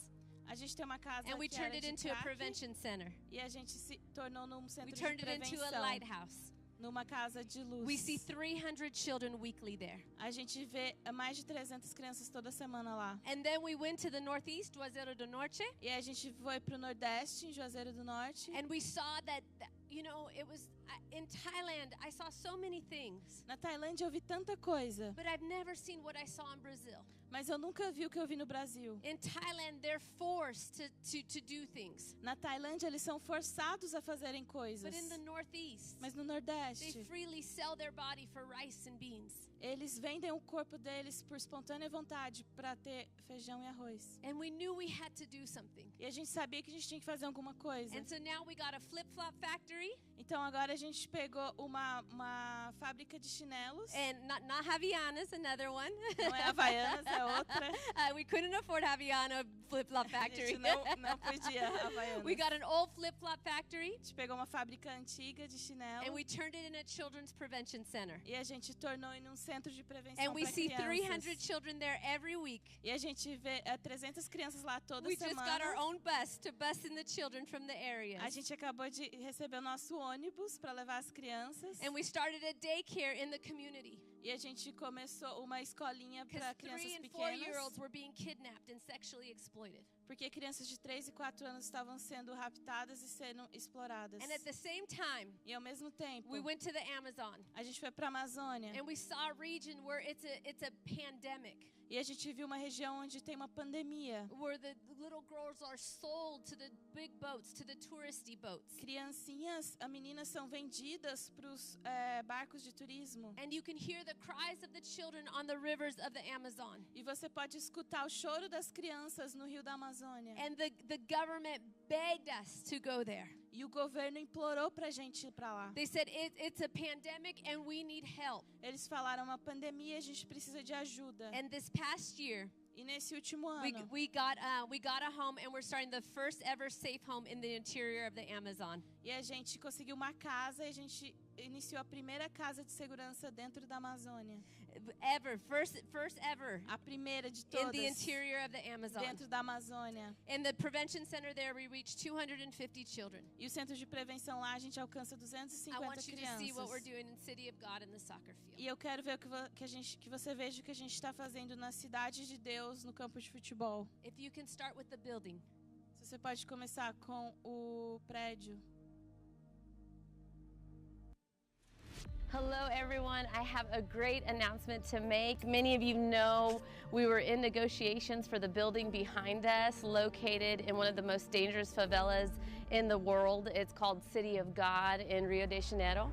A gente tem uma casa And we que era turned it de into a crack, prevention center. e a gente se tornou num We centro de turned it into a prevenção, lighthouse. numa casa de luz. We see 300 children weekly there. A gente vê mais de 300 crianças toda semana lá. And then we went to the northeast, Juazeiro do Norte, E a gente foi pro Nordeste, em Juazeiro do Norte. and we saw that you know, it was in Thailand, I saw so many things, Na Tailândia eu vi tanta coisa, but I've never seen what I saw in Brazil. mas eu nunca vi o que eu vi no Brasil. In Thailand, they're forced to do things. Na Tailândia eles são forçados a fazerem coisas. But in the northeast, Mas no they Nordeste, freely sell their body for rice and beans. eles vendem o corpo deles por espontânea vontade para ter feijão e arroz. And we knew we had to do something. E a gente sabia que a gente tinha que fazer alguma coisa. And so now we got a flip-flop factory, Então agora a gente pegou uma fábrica de chinelos. and not Havaianas, another one. Não é Havaianas, é outra. We couldn't afford Havaiana flip-flop A factory. gente não podia Havaianas. We got an old flip-flop factory, A gente pegou uma fábrica antiga de chinelo and we turned it into a children's prevention center. e a gente tornou em um centro de prevenção And we para see 300 crianças. children there every week. E a gente vê 300 crianças lá toda We just got our semana. own bus to bus in the children from the A areas. gente acabou de receber o nosso ônibus para levar as crianças. And we started a daycare in the community. E a gente começou uma escolinha para Because crianças 3 and pequenas. 4-year-olds were being kidnapped and sexually exploited. Porque crianças de 3 e 4 anos estavam sendo raptadas e sendo exploradas. And at the same time, E ao mesmo tempo, we went to the Amazon. a gente foi para a Amazônia. And we saw a region where it's a pandemic, E a gente viu uma região onde tem uma pandemia. where the little girls are sold to the big boats, to the touristy boats. Criancinhas, as meninas são vendidas para os barcos de turismo. And you can hear the cries of the children on the rivers of the Amazon. E você pode escutar o choro das crianças no rio da Amazônia. And the government begged us to go there. E o governo implorou pra gente ir para lá. They said it's a pandemic and we need help. Eles falaram, uma pandemia, a gente precisa de ajuda. And this past year, E nesse último ano, we got a home, and we're starting the first ever safe home in the interior of the Amazon. e a gente conseguiu uma casa e a gente iniciou a primeira casa de segurança dentro da Amazônia. First ever A primeira de in todas the interior of the Amazon. dentro da Amazônia. In the prevention center there, we reached 250 children. E o centro de prevenção lá, a gente alcança I 250 want you to see what we're crianças. doing in City of God in the soccer field. E eu quero ver que você veja o que a gente está fazendo na cidade de Deus, no campo de futebol. If you can start with the building. Se você pode começar com o prédio. Hello, everyone. I have a great announcement to make. Many of you know we were in negotiations for the building behind us, located in one of the most dangerous favelas in the world. It's called City of God in Rio de Janeiro.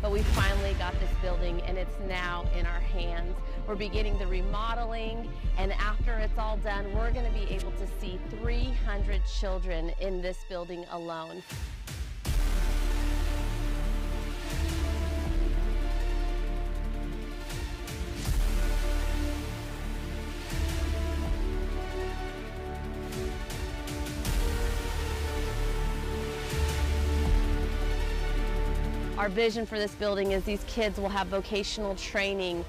But we finally got this building and it's now in our hands. We're beginning the remodeling, and after it's all done, we're going to be able to see 300 children in this building alone. Our vision for this building is these kids will have vocational training.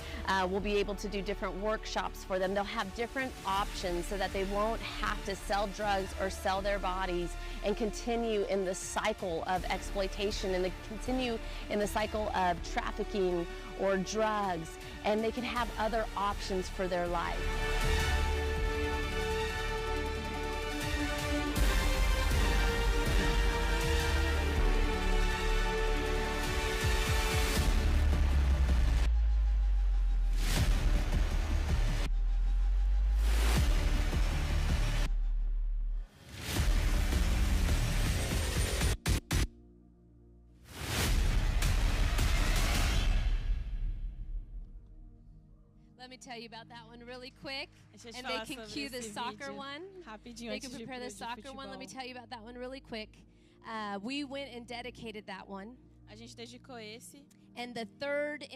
We'll be able to do different workshops for them. They'll have different options so that they won't have to sell drugs or sell their bodies and continue in the cycle of exploitation and continue in the cycle of trafficking or drugs, and they can have other options for their life. let me tell you about that one really quick. Deixa eu te And falar they can sobre cue the esse soccer vídeo. one. Rapidinho They antes can de ir prepare pro the de soccer one. Let me futebol. tell you about that one really quick. We went and dedicated that one. A gente dedicou esse. And the third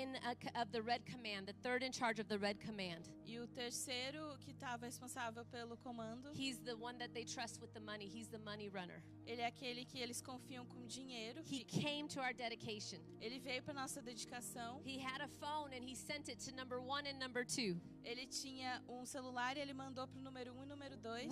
of the Red Command, the third in charge of the Red Command, E o terceiro que estava responsável pelo comando, he's the one that they trust with the money. He's the money runner. ele é aquele que eles confiam com dinheiro. He came to our dedication. Ele veio para nossa dedicação. He had a phone and he sent it to number 1 and number 2. Ele tinha celular e ele mandou pro número 1 e número 2.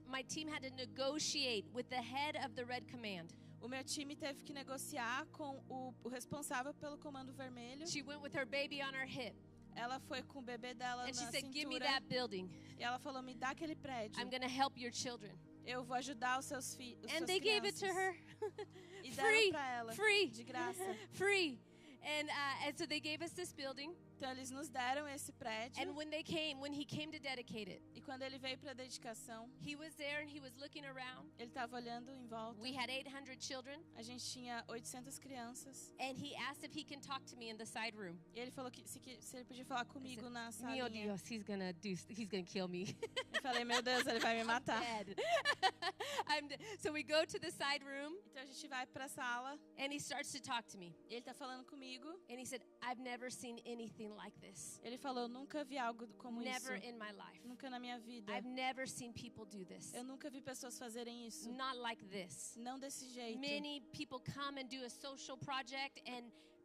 My team had to negotiate with the head of the Red Command. O meu time teve que negociar com o responsável pelo comando vermelho. She went with her baby on her hip Ela foi com o bebê dela and she na said, "Give me cintura. that building. E ela falou, me dá aquele prédio. I'm going to help your children." Eu vou ajudar os seus filhos. And they gave it to her. E Free, deram pra ela. free. De graça. Free. And so they gave us this building. Então eles nos deram esse prédio. And when he came to dedicate it, E quando ele veio para a dedicação, he was there and he was looking around. ele estava olhando em volta. We had 800 children. A gente tinha 800 crianças. And he asked if he can talk to me in the side room. E ele falou que se ele podia falar comigo na Meu salinha. Dios, he's gonna kill me. Eu falei, meu Deus, ele vai me matar. Dead. So we go to the side room Então a gente vai para a sala. and he starts to talk to me. E ele está falando comigo. And he said, "I've never seen anything like this. Ele falou, nunca vi algo como Never isso. in my life. Nunca na minha vida. I've never seen people do this. Eu nunca vi pessoas fazerem isso. Not like this. Não desse jeito. Many people come and do a social project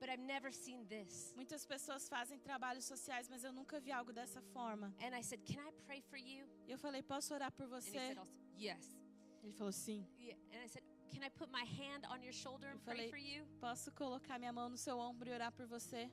but I've never seen this." Muitas pessoas fazem trabalhos sociais, mas eu nunca vi algo dessa forma. And I said, "Can I pray for you?" E eu falei, posso orar por And he você? said also, "Yes." Ele falou, sim. Yeah. And I said, "Can I put my hand on your shoulder and Eu pray falei, for you?" posso colocar minha mão no seu ombro e orar por você?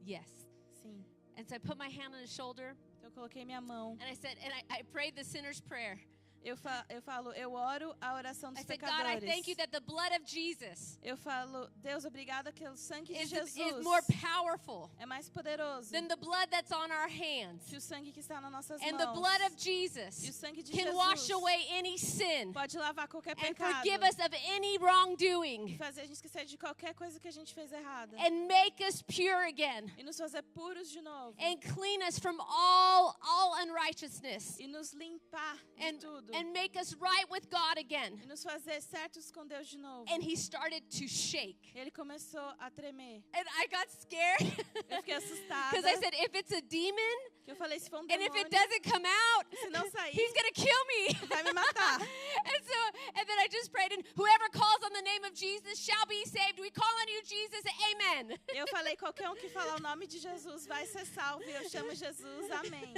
Yes. Sim. And so I put my hand on his shoulder Então eu coloquei minha mão. and I said, and I prayed the sinner's prayer. Eu falo, eu oro a oração dos I said, "God, I thank you pecadores. that the blood of Jesus Eu falo, Deus, obrigada que o sangue de is Jesus more powerful é mais poderoso than the blood that's on our hands. que o sangue que está nas nossas And the mãos. blood of E o Jesus sangue de can wash Jesus away any sin pode lavar qualquer and pecado forgive us of any wrongdoing e fazer a gente esquecer de qualquer coisa que a gente fez errada and make us pure again e nos fazer puros de novo and clean us from all unrighteousness e nos limpar de tudo and make us right with God again." e nos fazer certos com Deus de novo. And he started to shake. Ele começou a tremer. And I got scared Eu fiquei assustada. because I said, if it's a demon Eu falei, se for and if demônio, it doesn't come out, se não sair, he's going to kill me. vai me matar. And then I just prayed, and whoever calls on the name of Jesus shall be saved. We call on you, Jesus. Amen. Eu falei, qualquer que falar o nome de Jesus vai ser salvo. Eu chamo Jesus, amém.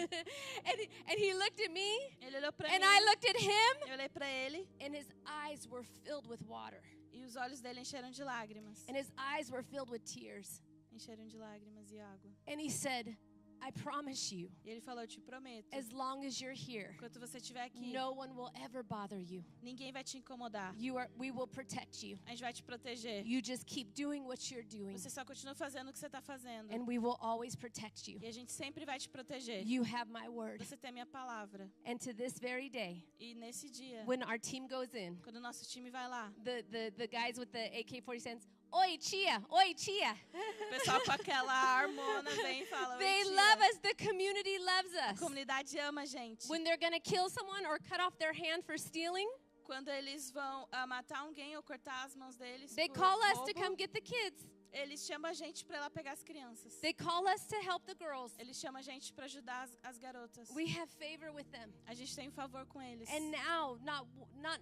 And he looked at me, Ele olhou pra and mim, I looked at him, eu olhei pra ele and his eyes were filled with water. e os olhos dele encheram de lágrimas. And his eyes were filled with tears. Encheram de lágrimas e água. And he said, "I promise you, E ele falou, eu te prometo, as long as you're here, enquanto você estiver aqui, no one will ever bother you. ninguém vai te incomodar. We will protect you. A gente vai te proteger. You just keep doing what you're doing, Você só continua fazendo o que você está fazendo. and we will always protect you. E a gente sempre vai te proteger. You have my word." Você tem a minha palavra. And to this very day, E nesse dia, when our team goes in, quando o nosso time vai lá, the guys with the AK-47s, "Oi, tia, oi, tia." o pessoal com aquela armona vem e fala, "Oi, They tia." love us. The community loves A us. comunidade ama a gente. When they're going to kill someone or cut off their hand for stealing, Quando eles vão matar alguém ou cortar as mãos deles they por call us to roubo, come get the kids. eles chamam a gente para ir lá pegar as crianças. They call us to help the girls. Eles chamam a gente para ajudar as garotas. We have favor with them. A gente tem um favor com eles. And now,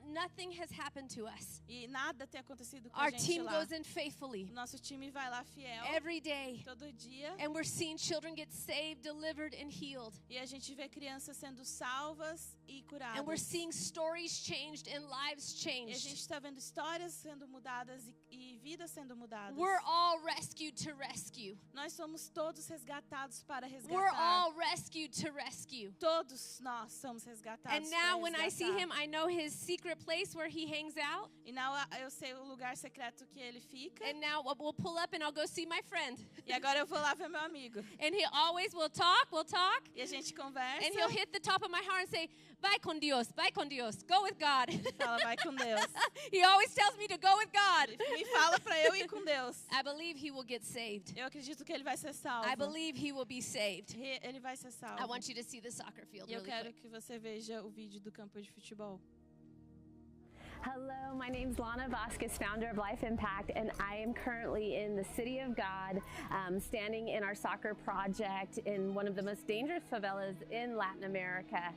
nothing has happened to us. E nada tem acontecido com Our a gente team lá. goes in faithfully O nosso time vai lá fiel every day. todo dia. And we're seeing children get saved, delivered, and healed. E a gente vê crianças sendo salvas e curadas. And we're seeing stories changed and lives E a changed. gente está vendo histórias sendo mudadas e vidas sendo mudadas. We're all rescued to rescue. Nós somos todos resgatados para resgatar. We're all rescued to rescue. Todos nós somos resgatados And now para when I see resgatar. him, I know his secret place where he hangs out. E now eu sei o lugar secreto que ele fica. And now we'll pull up and I'll go see my friend. E agora eu vou lá ver meu amigo. And he always will talk. E a gente conversa. And he'll hit the top of my heart and say, vai con Dios, go with God. Fala, vai com Deus. He always tells me to go with God. Me fala para eu ir com Deus. I believe he will get saved. Eu acredito que ele vai ser salvo. I believe he will be saved. Ele vai ser salvo. I want you to see the soccer field E eu really quero quick. que você veja o vídeo do campo de futebol. Hello, my name is Lana Vasquez, founder of Life Impact, and I am currently in the City of God, standing in our soccer project in one of the most dangerous favelas in Latin America.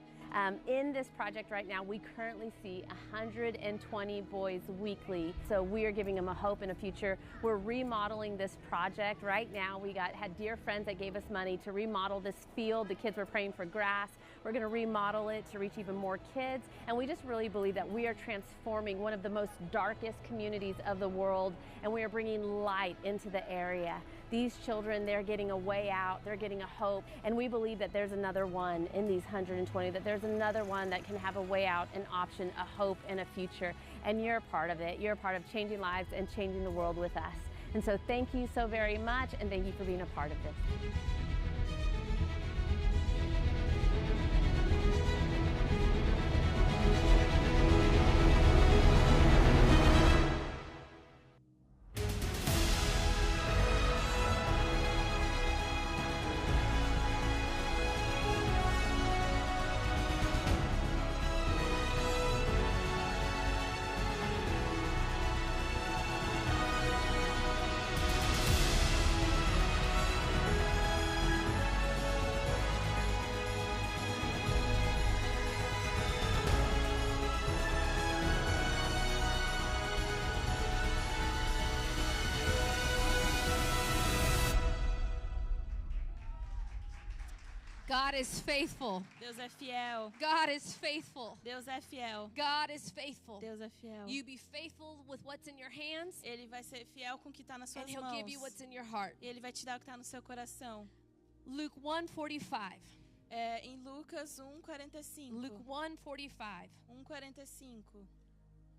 In this project right now, we currently see 120 boys weekly. So we are giving them a hope and a future. We're remodeling this project right now. We had dear friends that gave us money to remodel this field. The kids were praying for grass. We're going to remodel it to reach even more kids. And we just really believe that we are transforming one of the most darkest communities of the world, and we are bringing light into the area. These children, they're getting a way out, they're getting a hope, and we believe that there's another one in these 120, that there's another one that can have a way out, an option, a hope, and a future. And you're a part of it. You're a part of changing lives and changing the world with us. And so thank you so very much, and thank you for being a part of this. God is faithful. Deus é fiel. God is faithful. Deus é fiel. God is faithful. Deus é fiel. You be faithful with what's in your hands, Ele vai ser fiel com o que está nas suas and he'll mãos. give you what's in your heart. E ele vai te dar o que está no seu coração. Luke 1:45. Em Lucas 1:45. Luke 1:45. 1:45.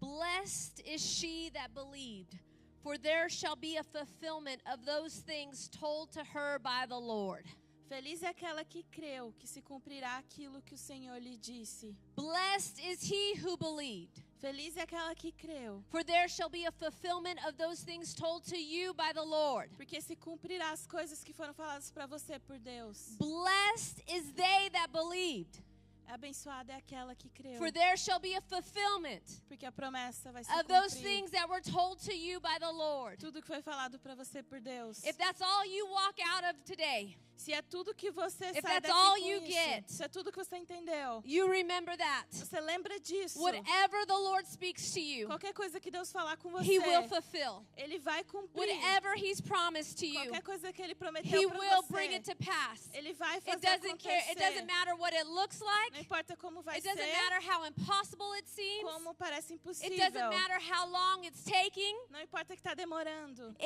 Blessed is she that believed, for there shall be a fulfillment of those things told to her by the Lord. Feliz é aquela que creu, que se cumprirá aquilo que o Senhor lhe disse. Blessed is he who believed, Feliz é aquela que creu, for there shall be a fulfillment of those things told to you by the Lord. porque se cumprirá as coisas que foram faladas para você por Deus. Blessed is they that believed, Abençoada é aquela que creu, for there shall be a fulfillment porque a promessa vai se of those cumprir. things that were told to you by the Lord. Tudo que foi falado para você por Deus. If that's all you walk out of today, Se é tudo que você If sai that's daqui all com you isso, get, se é tudo que você entendeu, you remember that. você lembra disso. Whatever the Lord speaks to you, Qualquer coisa que Deus falar com He você, will fulfill. Ele vai cumprir. Whatever He's promised to you, Qualquer coisa que Ele He prometeu para will você, bring it to pass. Ele vai It fazer doesn't acontecer. care. It doesn't matter what it looks Não like. importa como vai It doesn't ser, matter how impossible it seems. como parece It impossível. doesn't matter how long it's taking. Não importa que está demorando.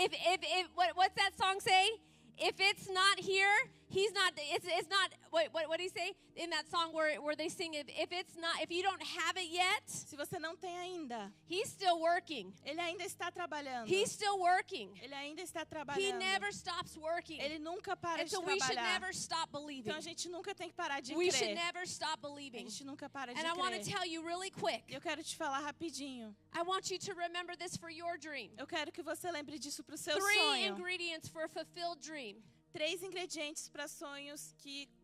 What's that song say? If it's not here, He's not. It's not. What do you say in that song where they sing? If you don't have it yet, Se você não tem ainda, He's still working. Ele ainda está trabalhando. He's still working. Ele ainda está He trabalhando. never stops working. Ele nunca para And de so we should trabalhar. never stop believing. Então a gente nunca tem que parar de We should crer. never stop A believing. gente nunca para de And I want to crer. tell you really quick. Eu quero te falar rapidinho. I want you to remember this for your dream. Eu quero que você lembre disso para o seu 3 sonho. ingredients for a fulfilled dream. 3 ingredientes para sonhos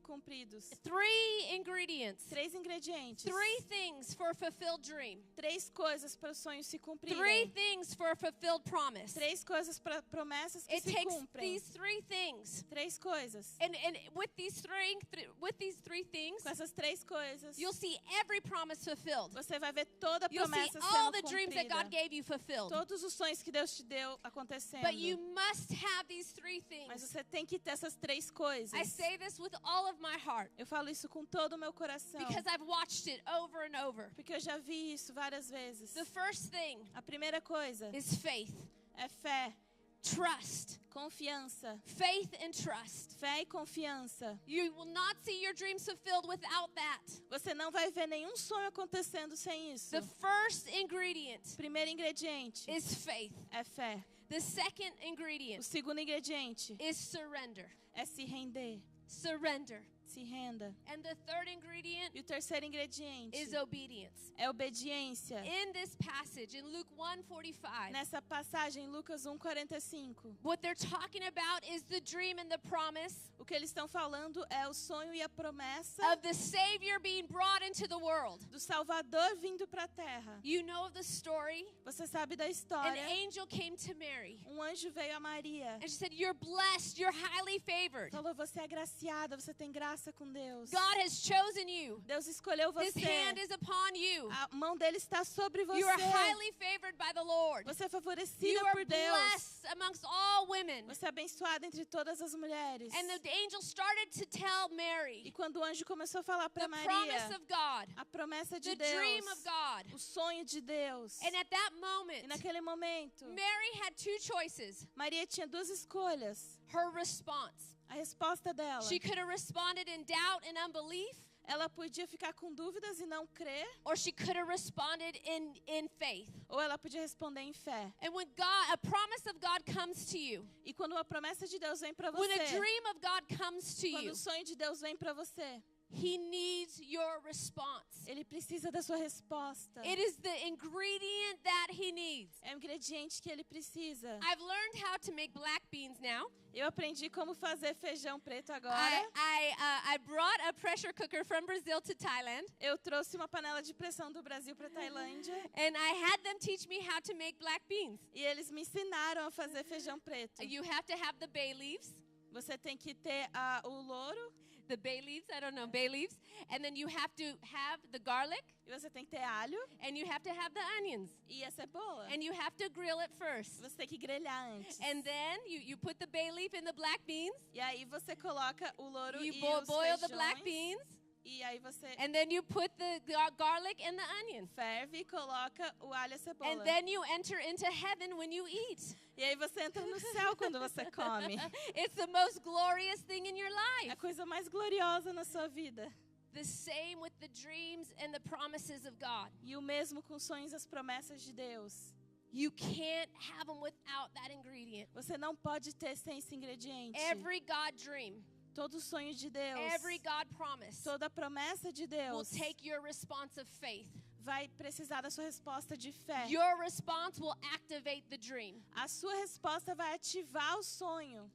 cumpridos. 3 ingredients. 3 ingredientes. 3 things for a fulfilled dream. 3 coisas para os sonhos se 3 cumprirem. things for a fulfilled promise. 3 coisas para promessas que It se takes cumprem. these 3 things. 3 coisas. And with these three things, Com essas 3 coisas, you'll see every promise fulfilled. você vai ver toda a You'll see promessa all sendo the dreams that God cumprida. gave you fulfilled. Todos os sonhos que Deus te deu acontecendo. But you must have these 3 Mas things. você tem que ter essas 3 coisas. I say this with all of my heart Eu falo isso com todo o meu coração. because I've watched it over and over. Porque eu já vi isso várias vezes. The first thing A primeira coisa is faith, é fé, trust, confiança. faith and trust. Fé e confiança. You will not see your dreams fulfilled without that. Você não vai ver nenhum sonho acontecendo sem isso. The first ingredient Primeiro ingrediente is faith. é fé. The second O ingredient segundo ingrediente is surrender. é se render. Surrender. Se renda. And the third ingredient E o terceiro ingrediente is obedience. é obediência. In this passage, in Luke 1:45, Nessa passagem, Lucas 1:45, what they're talking about is the dream and the promise o que eles estão falando é o sonho e a promessa of the Savior being brought into the world. do Salvador vindo para a terra. You know the story. Você sabe da An história. angel came to Mary, Um anjo veio a Maria. and she said, "You're blessed, you're highly favored. Falou, você é agraciada, você tem graça com Deus. God has chosen you. Deus escolheu His hand você. is upon you. A mão dele está sobre You are você. highly favored by the Lord. Você é You favorecida are por Deus. blessed amongst all women." Você é abençoada entre todas as mulheres. And the angel started to tell E Mary quando o anjo começou a falar para the promise Maria of God, a promessa de the Deus, dream of God. o sonho de Deus. And at that E moment, naquele momento, Mary had two choices. Maria tinha duas escolhas. Her response. A resposta dela. She could have responded in doubt and unbelief, Ela podia ficar com dúvidas e não crer, or she could have responded in faith. ou ela podia responder em fé. And when a promise of God comes to you, E quando uma promessa de Deus vem para when a você, dream of God comes to quando you, o sonho de Deus vem para você, He needs your response. ele precisa da sua resposta. It is the ingredient that He needs. É o ingrediente que ele precisa. I've learned how to make black beans now. Eu aprendi como fazer feijão preto agora. I brought a pressure cooker from Brazil to Thailand, Eu trouxe uma panela de pressão do Brasil para Tailândia and I had them teach me how to make black beans. e eles me ensinaram a fazer feijão preto. You have to have the bay leaves. Você tem que ter o louro The bay leaves, I don't know, bay leaves. And then you have to have the garlic, e você tem que ter alho and you have to have the onions. e a cebola. And you have to grill it first. Você tem que grelhar antes. And then you put the bay leaf in the black beans. E aí você coloca o louro You e os boil the feijões. black beans. E aí você And then you put the garlic and the onion. ferve e coloca o alho e a cebola. And then you enter into heaven when you eat. E aí você entra no céu quando você come. It's the most glorious thing in your É a life. coisa mais gloriosa na sua vida. The same with the dreams and the promises of God. E o mesmo com os sonhos e as promessas de Deus. You can't have them without that ingredient. Você não pode ter sem esse ingrediente. Every God dream, Todo sonho de Deus, every God promise toda promessa de will Deus take your response of faith. vai precisar da sua resposta de fé. Your response will activate the dream. A sua resposta vai ativar o sonho.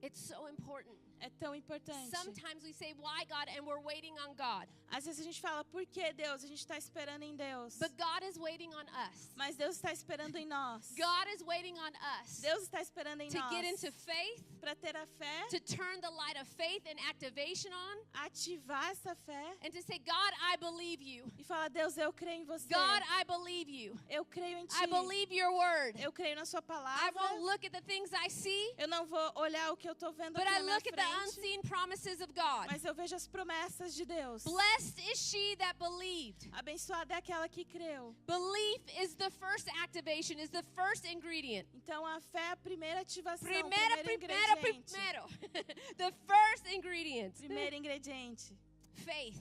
It's so important. É tão importante. Sometimes we say, "Why, God?" and we're waiting on God. Às vezes a gente fala, por que Deus? A gente está esperando em Deus. But God is waiting on us. Mas Deus está esperando em nós. God is waiting on us Deus está esperando em to nós get into faith, para ter a fé, to turn the light of faith and activation on, ativar essa fé and to say, "God, I believe you. e falar, Deus, eu creio em você. God, I believe you. Eu creio em ti. I believe your word. Eu creio na sua I palavra. won't look at the things I see, Eu não vou olhar o que eu estou vendo but aqui I na minha look at the frente, unseen promises of God." mas eu vejo as promessas de Deus. Blessed is she that believed. Abençoada é aquela que creu. Belief is the first activation, is the first ingredient. Então a fé é a primeira ativação, Primero. primeiro ingrediente. The first ingredient. Primeiro ingrediente. Faith.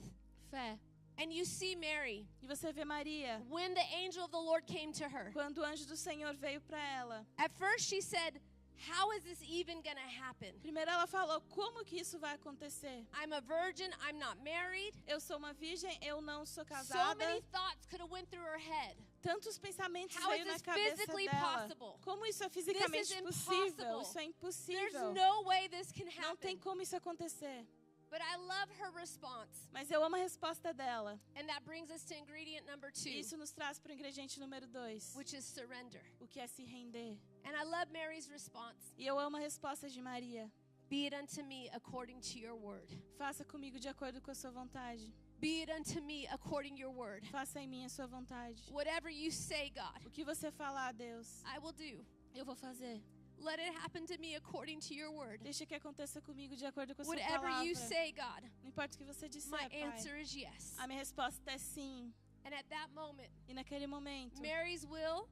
Fé. And you see Mary, E você vê Maria, when the angel of the Lord came to her. quando o anjo do Senhor veio para ela. At first she said, "How is this even going to happen? Primeiro ela falou, como que isso vai acontecer? I'm a virgin, I'm not married." Eu sou uma virgem, eu não sou So casada. many thoughts could have went through her head. Tantos pensamentos How veio is na this cabeça physically dela. possible? Como isso é fisicamente This is possível? impossible. Isso é There's impossível. no way this can Não tem happen. como isso acontecer. But I love her response. Mas eu amo a resposta dela. And that brings us to ingredient number 2, E isso nos traz para o ingrediente número 2, which is surrender. o que é se render. And I love Mary's response. E eu amo a resposta de Maria. "Be it unto me according to your word. Faça comigo de acordo com a sua vontade. Be it unto me according to your word. Faça em mim a sua vontade. Whatever you say, God, O que você falar, Deus, I will do. eu vou fazer. Let it happen to me according to your word. Deixa que aconteça comigo de acordo com a sua Whatever palavra. you say, God, Não importa o que você disser, my Pai. answer is yes." A minha resposta é sim. And at that moment, E naquele momento, Mary's will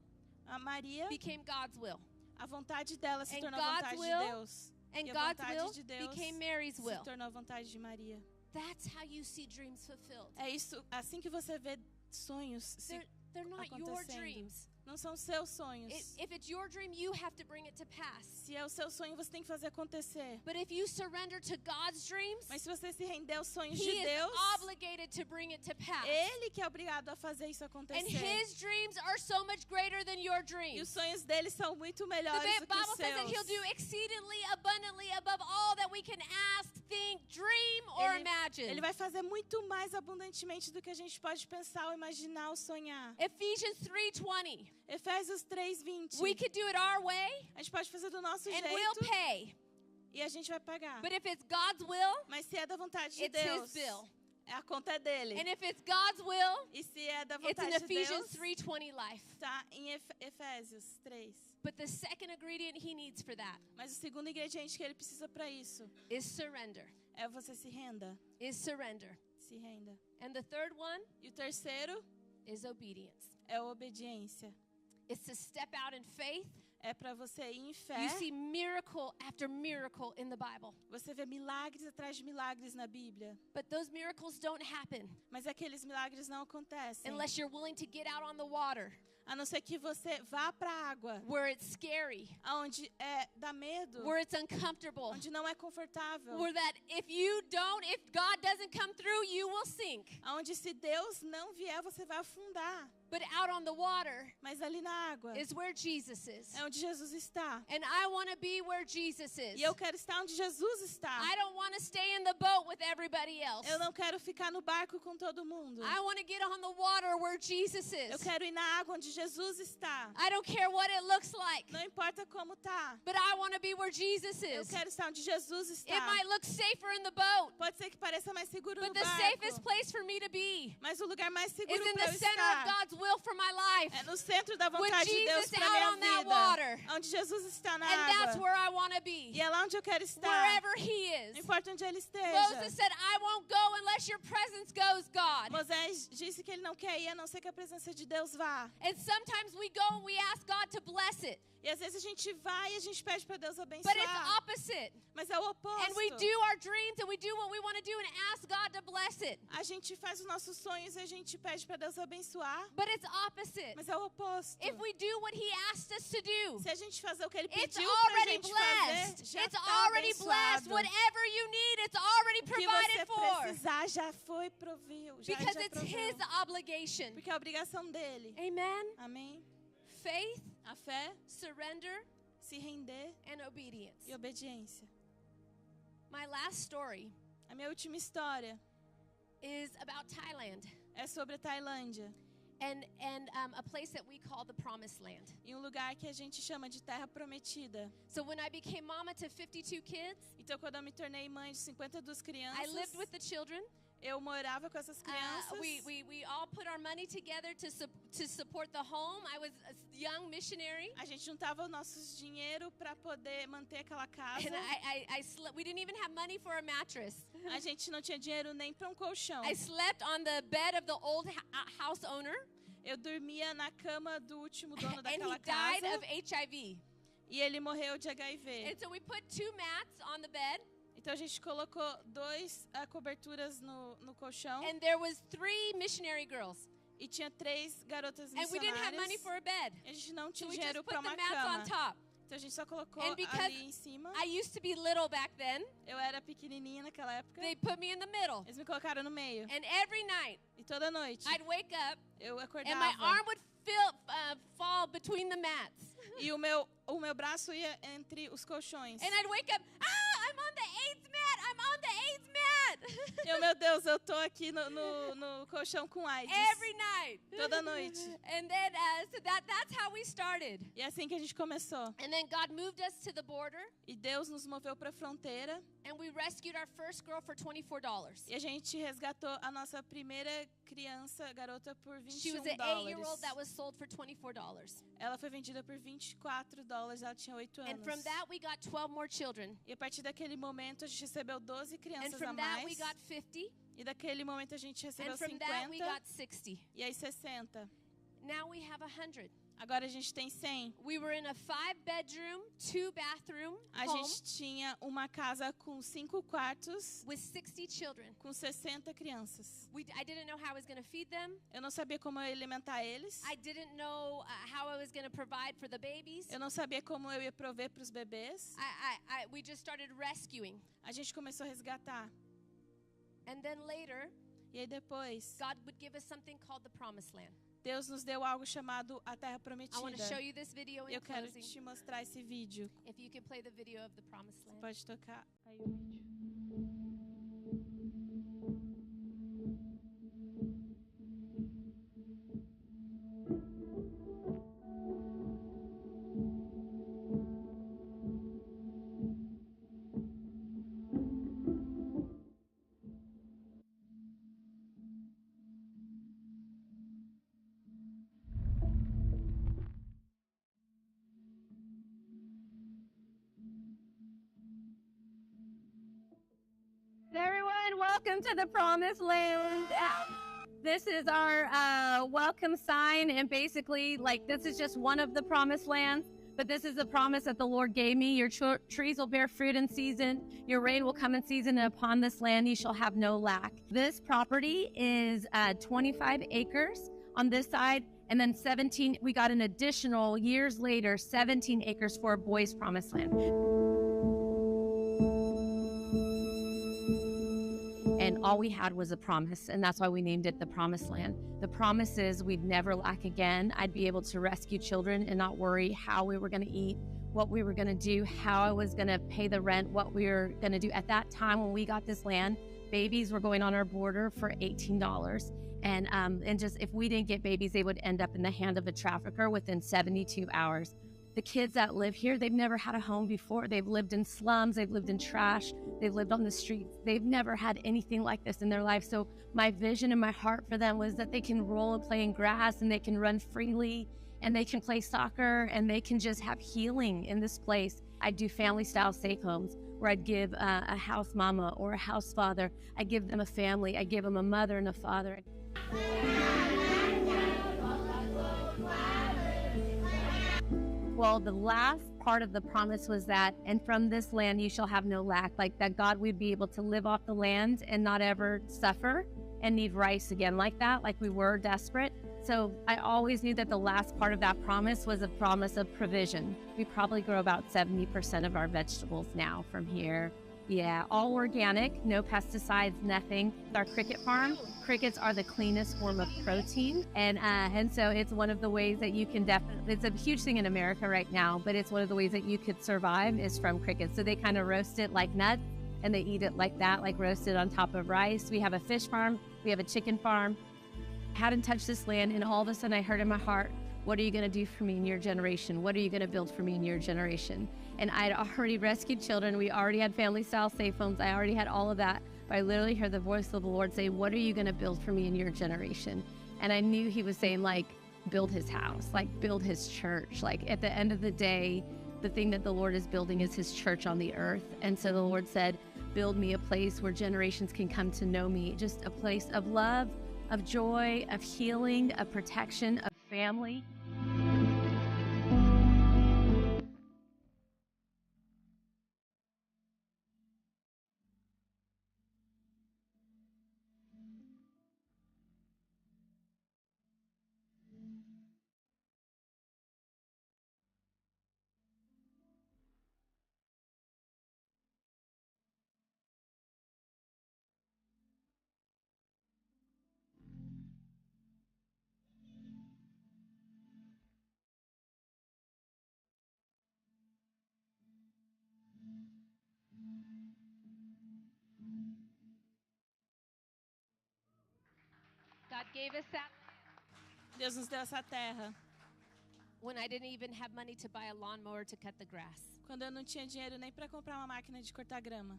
a Maria, became God's will. a vontade dela se And tornou a God's vontade de will Deus. And E a God's vontade will de Deus became Mary's se will. tornou a vontade de Maria. That's how you see dreams fulfilled. É isso, assim que você vê sonhos se They're not your acontecendo. dreams. Não são seus sonhos. If it's your dream, you have to bring it to pass. Se é o seu sonho, você tem que fazer acontecer. But if you surrender to God's dreams, Mas se você se render aos sonhos He de is Deus, obligated to bring it to pass. Ele que é obrigado a fazer isso And acontecer. His dreams are so much greater than your E os dreams. sonhos dele são muito The melhores do que Bible os says that He'll seus. do exceedingly abundantly above all that we can ask, think, dream, or imagine. Ele vai fazer muito mais abundantemente do que a gente pode pensar ou imaginar ou sonhar. Ephesians 3:20. Efésios 3:20. We could do it our way, A gente pode fazer do nosso and jeito we'll pay. e a gente vai pagar. But if it's God's will, Mas se é da vontade de it's His Deus, bill. a conta é dele. And if it's God's will, E se é da it's an vontade de Ephesians Deus, 3:20 life. tá em Efésios 3. But the second ingredient He needs for that Mas o segundo ingrediente que ele precisa para isso is surrender. é você se renda. Is surrender. Se renda. And the third one E o terceiro is obedience. é a obediência. It's to step out in faith. É para você ir em fé. You see miracle after miracle in the Bible. Você vê milagres atrás de milagres na Bíblia. But those miracles don't happen Mas aqueles milagres não acontecem. unless you're willing to get out on the water A não ser que você vá para a água, where it's scary, onde dá medo, where it's uncomfortable, onde não é confortável. where that if God doesn't come through, you will sink. Onde se Deus não vier, você vai afundar. But out on the water Mas ali na água is where Jesus is. é onde Jesus está. And I want to be where Jesus is. E eu quero estar onde Jesus está. I don't want to stay in the boat with everybody else. Eu não quero ficar no barco com todo mundo. I want to get on the water where Jesus Eu is. quero ir na água onde Jesus está. I don't care what it looks like, Não importa como tá. but I want to be where Jesus Eu is. quero estar onde Jesus está. It might look safer in the boat, Pode ser que pareça mais seguro but no the barco. safest place for me to be Mas o lugar mais is seguro in para the eu center of estar God's will for my life. é no centro da With vontade de Deus Jesus para out minha on that vida. water. Onde Jesus está na And that's água. where I want to be. E é lá onde eu quero estar. Wherever He Não is. importa onde ele esteja. Moses said, I won't go unless your presence goes, God. Moisés disse que ele não quer ir a não ser que a presença de Deus vá. And sometimes we go and we ask God to bless it. E às vezes a gente vai e a gente pede para Deus But it's abençoar. opposite. Mas é o oposto. And we do our dreams and we do what we want to do and ask God to bless it. A gente faz os nossos sonhos e a gente pede para Deus abençoar. But it's opposite. Mas é o oposto. If we do what He asked us to do, Se a gente fazer o que ele it's pediu pra already gente blessed. fazer, já It's tá already blessed. abençoado. Whatever you need, it's already O que provided você for. precisar já foi provido. Because it's His obligation. Porque é a obrigação dele. Amen. Amém? Faith, A fé, surrender, se render and obedience. e obediência. My last story A minha última história is about Thailand é sobre a Tailândia. and a place that we call the Promised Land. Em um lugar que a gente chama de Terra Prometida. So when I became mama to 52 kids, Então, quando eu me tornei mãe de 52 I crianças, lived with the children. eu morava com essas crianças. We all put our money together to support the home. I was a young missionary. A gente juntava os nossos dinheiro para poder manter aquela casa. And I slept. We didn't even have money for a mattress. A gente não tinha dinheiro nem para um colchão. I slept on the bed of the old house owner, Eu dormia na cama do último dono and he daquela died casa. of HIV. E ele morreu de HIV. And so we put 2 mats on the bed, Então a gente colocou 2 coberturas no colchão. and there was 3 missionary girls. E tinha 3 garotas And we didn't have money missionárias. for a bed. E a gente não So tinha we dinheiro just put para the uma mats on cama. top. Então a gente só colocou And because ali em cima. I used to be little back then, Eu era pequenininha naquela época. they put me in the middle. Eles me colocaram no meio. And every night, E toda noite I'd wake up, eu and acordava. my arm would fall between the mats. E o meu braço ia entre os colchões. And I'd wake up, I'm on the 8th mat, I'm on the 8th mat. Eu, meu Deus, eu tô aqui no colchão com AIDS. Every night. Toda noite. And then, so that's how we started. E é assim que a gente começou. And then God moved us to the border, E Deus nos moveu para a fronteira. and we rescued our first girl for $24. E a gente resgatou a nossa primeira criança, garota, por She was $21. an 8-year-old that was sold for $24. Ela foi vendida por $24. Ela tinha 8 anos. And from that, we got 12 more children. E a partir daquele momento a gente recebeu 12 And crianças a from that, we mais. got 50. E daquele momento a gente recebeu And from that, we 50. got 60. E aí 60. Now we have 100. Agora a gente tem 100. We were in a 5-bedroom, 2-bathroom A home gente tinha uma casa com 5 quartos, with 60 children. com 60 crianças. I didn't know how I was going to feed them. Eu não sabia como eu ia alimentar eles. I didn't know how I was going to provide for the babies. Eu não sabia como eu ia prover para os bebês. We just started rescuing. A gente começou a resgatar. And then later, E aí depois, God would give us something called the Promised Land. Deus nos deu algo chamado a Terra I want to Prometida. show you this video in Eu quero closing. te mostrar esse vídeo. If you could play the video of the Promised Land. Pode tocar aí o vídeo. Everyone, welcome to the Promised Land. This is our welcome sign, and basically, like, this is just one of the Promised Lands, but this is the promise that the Lord gave me. Your trees will bear fruit in season, your rain will come in season, and upon this land you shall have no lack. This property is 25 acres on this side, and then 17, we got an additional, years later, 17 acres for a boys' Promised Land. And all we had was a promise, and that's why we named it the Promised Land. The promise is we'd never lack again. I'd be able to rescue children and not worry how we were going to eat, what we were going to do, how I was going to pay the rent, what we were going to do. At that time when we got this land, babies were going on our border for $18. And just if we didn't get babies, they would end up in the hand of a trafficker within 72 hours. The kids that live here, they've never had a home before. They've lived in slums, they've lived in trash, they've lived on the streets. They've never had anything like this in their life. So my vision and my heart for them was that they can roll and play in grass, and they can run freely, and they can play soccer, and they can just have healing in this place. I'd do family style safe homes where I'd give a house mama or a house father. I'd give them a family. I'd give them a mother and a father. Well, the last part of the promise was that, and from this land you shall have no lack, like that God would be able to live off the land and not ever suffer and need rice again like that, like we were desperate. So I always knew that the last part of that promise was a promise of provision. We probably grow about 70% of our vegetables now from here. Yeah, all organic, no pesticides, nothing. Our cricket farm, crickets are the cleanest form of protein. And so it's one of the ways that you can definitely, it's a huge thing in America right now, but it's one of the ways that you could survive is from crickets. So they kind of roast it like nuts and they eat it like that, like roasted on top of rice. We have a fish farm, we have a chicken farm. I hadn't touched this land, and all of a sudden I heard in my heart, what are you going to do for me in your generation? What are you going to build for me in your generation? And I'd already rescued children. We already had family-style safe homes. I already had all of that. But I literally heard the voice of the Lord say, what are you going to build for me in your generation? And I knew he was saying, like, build his house, like, build his church. Like, at the end of the day, the thing that the Lord is building is his church on the earth. And so the Lord said, build me a place where generations can come to know me, just a place of love, of joy, of healing, of protection, of family. God gave us that Deus nos deu essa terra when I didn't even have money to buy a lawnmower to cut the grass. quando eu não tinha dinheiro nem para comprar uma máquina de cortar grama.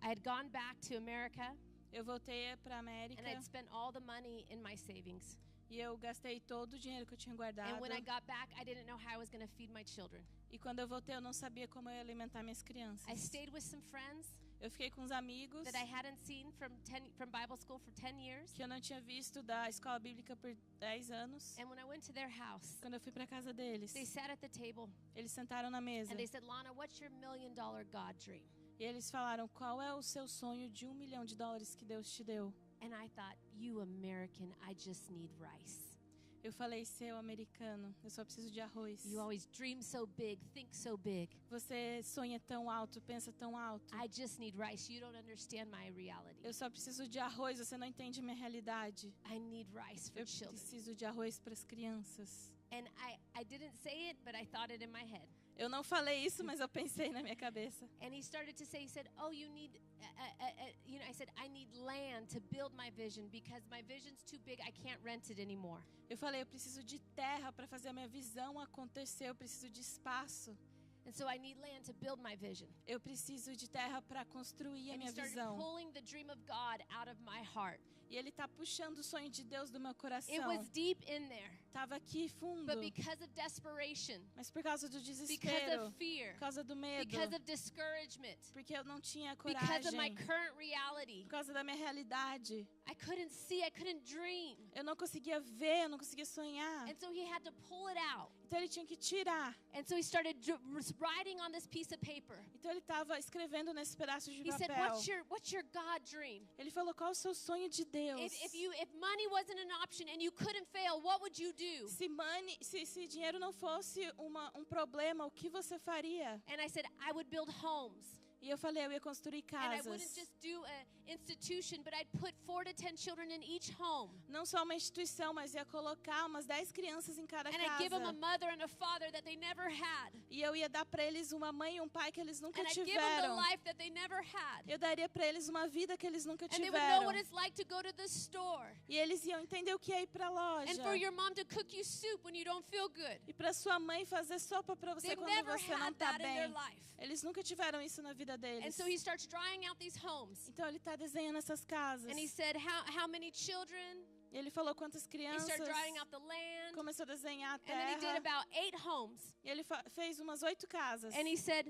I had gone back to America Eu voltei para a América and I'd spent all the money in my savings. e eu gastei todo o dinheiro que eu tinha guardado. And when I got back, I didn't know how I was going to feed my children. E quando eu voltei, eu não sabia como eu ia alimentar minhas crianças. I stayed with some friends. Eu fiquei com uns amigos that I hadn't seen from Bible school for 10 years. que eu não tinha visto da escola bíblica por 10 anos. And when I went to their house, Quando eu fui para casa deles, they sat at the table eles sentaram na mesa and they said, Lana, what's your $1 million God dream? e eles falaram: qual é o seu sonho de $1 milhão que Deus te deu? And I thought, you American, I just need rice. Eu falei: seu americano, eu só preciso de arroz. You always dream so big, think so big. Você sonha tão alto, pensa tão alto. I just need rice. You don't understand my reality. Eu só preciso de arroz, você não entende minha realidade. I need rice for Eu children. preciso de arroz para as crianças. And I didn't say it, but I thought it in my head. Eu não falei isso, mas eu pensei na minha cabeça. And he started to say, he said, oh, you need, I said, I need land to build my vision because my vision's too big. I can't rent it anymore. Eu falei: eu preciso de terra para fazer a minha visão acontecer. Eu preciso de espaço. And so I need land to build my vision. Eu preciso de terra para construir a And he minha started visão. pulling the dream of God out of my heart. E ele tá puxando o sonho de Deus do meu It coração. was deep in there. Tava aqui fundo. But because of desperation, Mas por causa do because desespero, of fear, por causa do medo, because of discouragement, porque eu não tinha because of my coragem, current reality, por causa da minha realidade, I couldn't see, I couldn't dream. eu não conseguia ver, eu não conseguia sonhar. And so he had to pull it out. Então ele tinha que tirar. And so he started writing on this piece of paper. Então ele estava escrevendo nesse pedaço de He said, papel. what's your God dream? Ele falou: qual o seu sonho de Deus? If money wasn't an option and you couldn't fail, what would you do? Se dinheiro não fosse um problema, o que você faria? And I said, I would build homes. E eu falei: eu ia construir And I wouldn't casas. just do an institution, but I'd put 4 to 10 children in each home. Não só uma instituição, mas ia colocar umas 10 crianças em cada And I'd give them a casa. mother and a father that they never had. E eu ia dar para eles uma mãe e um pai que eles nunca And I'd give them the tiveram. life that they never had. Eu daria para eles uma vida que eles nunca And they would know tiveram. what it's like to go to the store. E eles iam entender o que é ir para a loja. And for your mom to cook you soup when you don't feel good. E para sua mãe fazer sopa para você They've quando never você não had está that in their bem. life. Eles nunca tiveram isso na vida And deles. so he starts drawing out these homes. Então ele está desenhando essas casas. And he said, how many children? E ele falou quantas He crianças. started drawing out the land. Começou a desenhar a And then he did terra. about 8 homes. E ele fez umas 8 casas. And he said,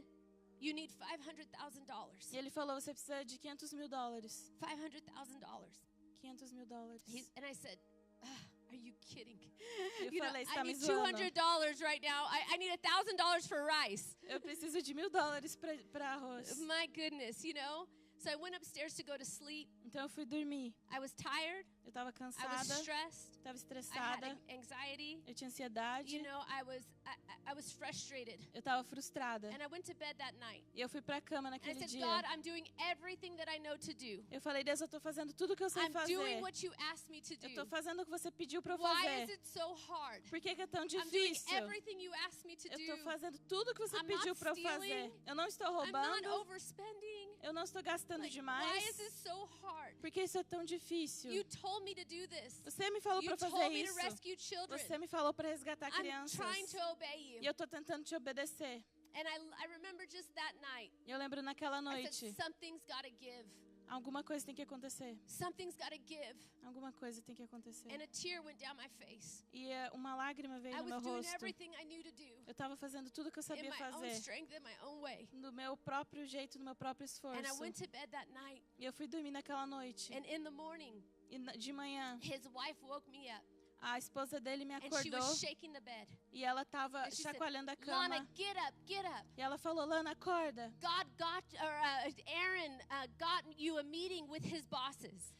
you need $500,000. E ele falou: você precisa de $500 mil. $500,000. $500 mil. And I said, are you kidding? Eu You know, falei: I está me need zoando. $200 right now. I need $1,000 for rice. Eu preciso de $1.000 para arroz. My goodness, you know? So I went upstairs to go to sleep. Então eu fui dormir. I was tired. Eu estava I was cansada, stressed. estava I had estressada, anxiety. eu tinha ansiedade, You know, I was frustrated. eu estava frustrada. And I went to bed that night. E eu fui para a cama And I naquele said, dia. God, I'm doing everything that I know to do. Eu falei: Deus, eu estou fazendo tudo o que eu sei I'm doing fazer. what you asked me to Eu do. estou fazendo o que você pediu para eu Why is fazer. it so hard? Por que é tão I'm doing difícil? everything you asked me to Eu estou do. fazendo tudo o que você I'm pediu not para eu fazer. stealing. Eu não estou I'm not roubando. overspending. Eu não estou gastando Like, why demais. is it so hard? Por que isso é tão difícil? You told me to do this. Você me falou You para told fazer me to isso. rescue children. Você me falou para resgatar I'm crianças. trying to obey you. E eu estou tentando te obedecer. And I remember just that night. E eu lembro naquela I noite, said, something's got to give. alguma coisa tem que acontecer. Something's got to give. Alguma coisa tem que acontecer. And a tear went down my face. E uma lágrima veio I no meu was doing rosto. everything I knew to do Eu estava fazendo tudo que eu in sabia my own fazer. strength, in my own way. No meu próprio jeito, no meu próprio esforço. And I went to bed that night. E eu fui dormir naquela noite. And in the morning, E de manhã, his wife woke me up. a esposa dele me And she acordou. was shaking the bed. E ela estava And she said, chacoalhando a Lana, cama. get up, get up. E ela falou: Lana, acorda. Aaron got you a meeting with his bosses.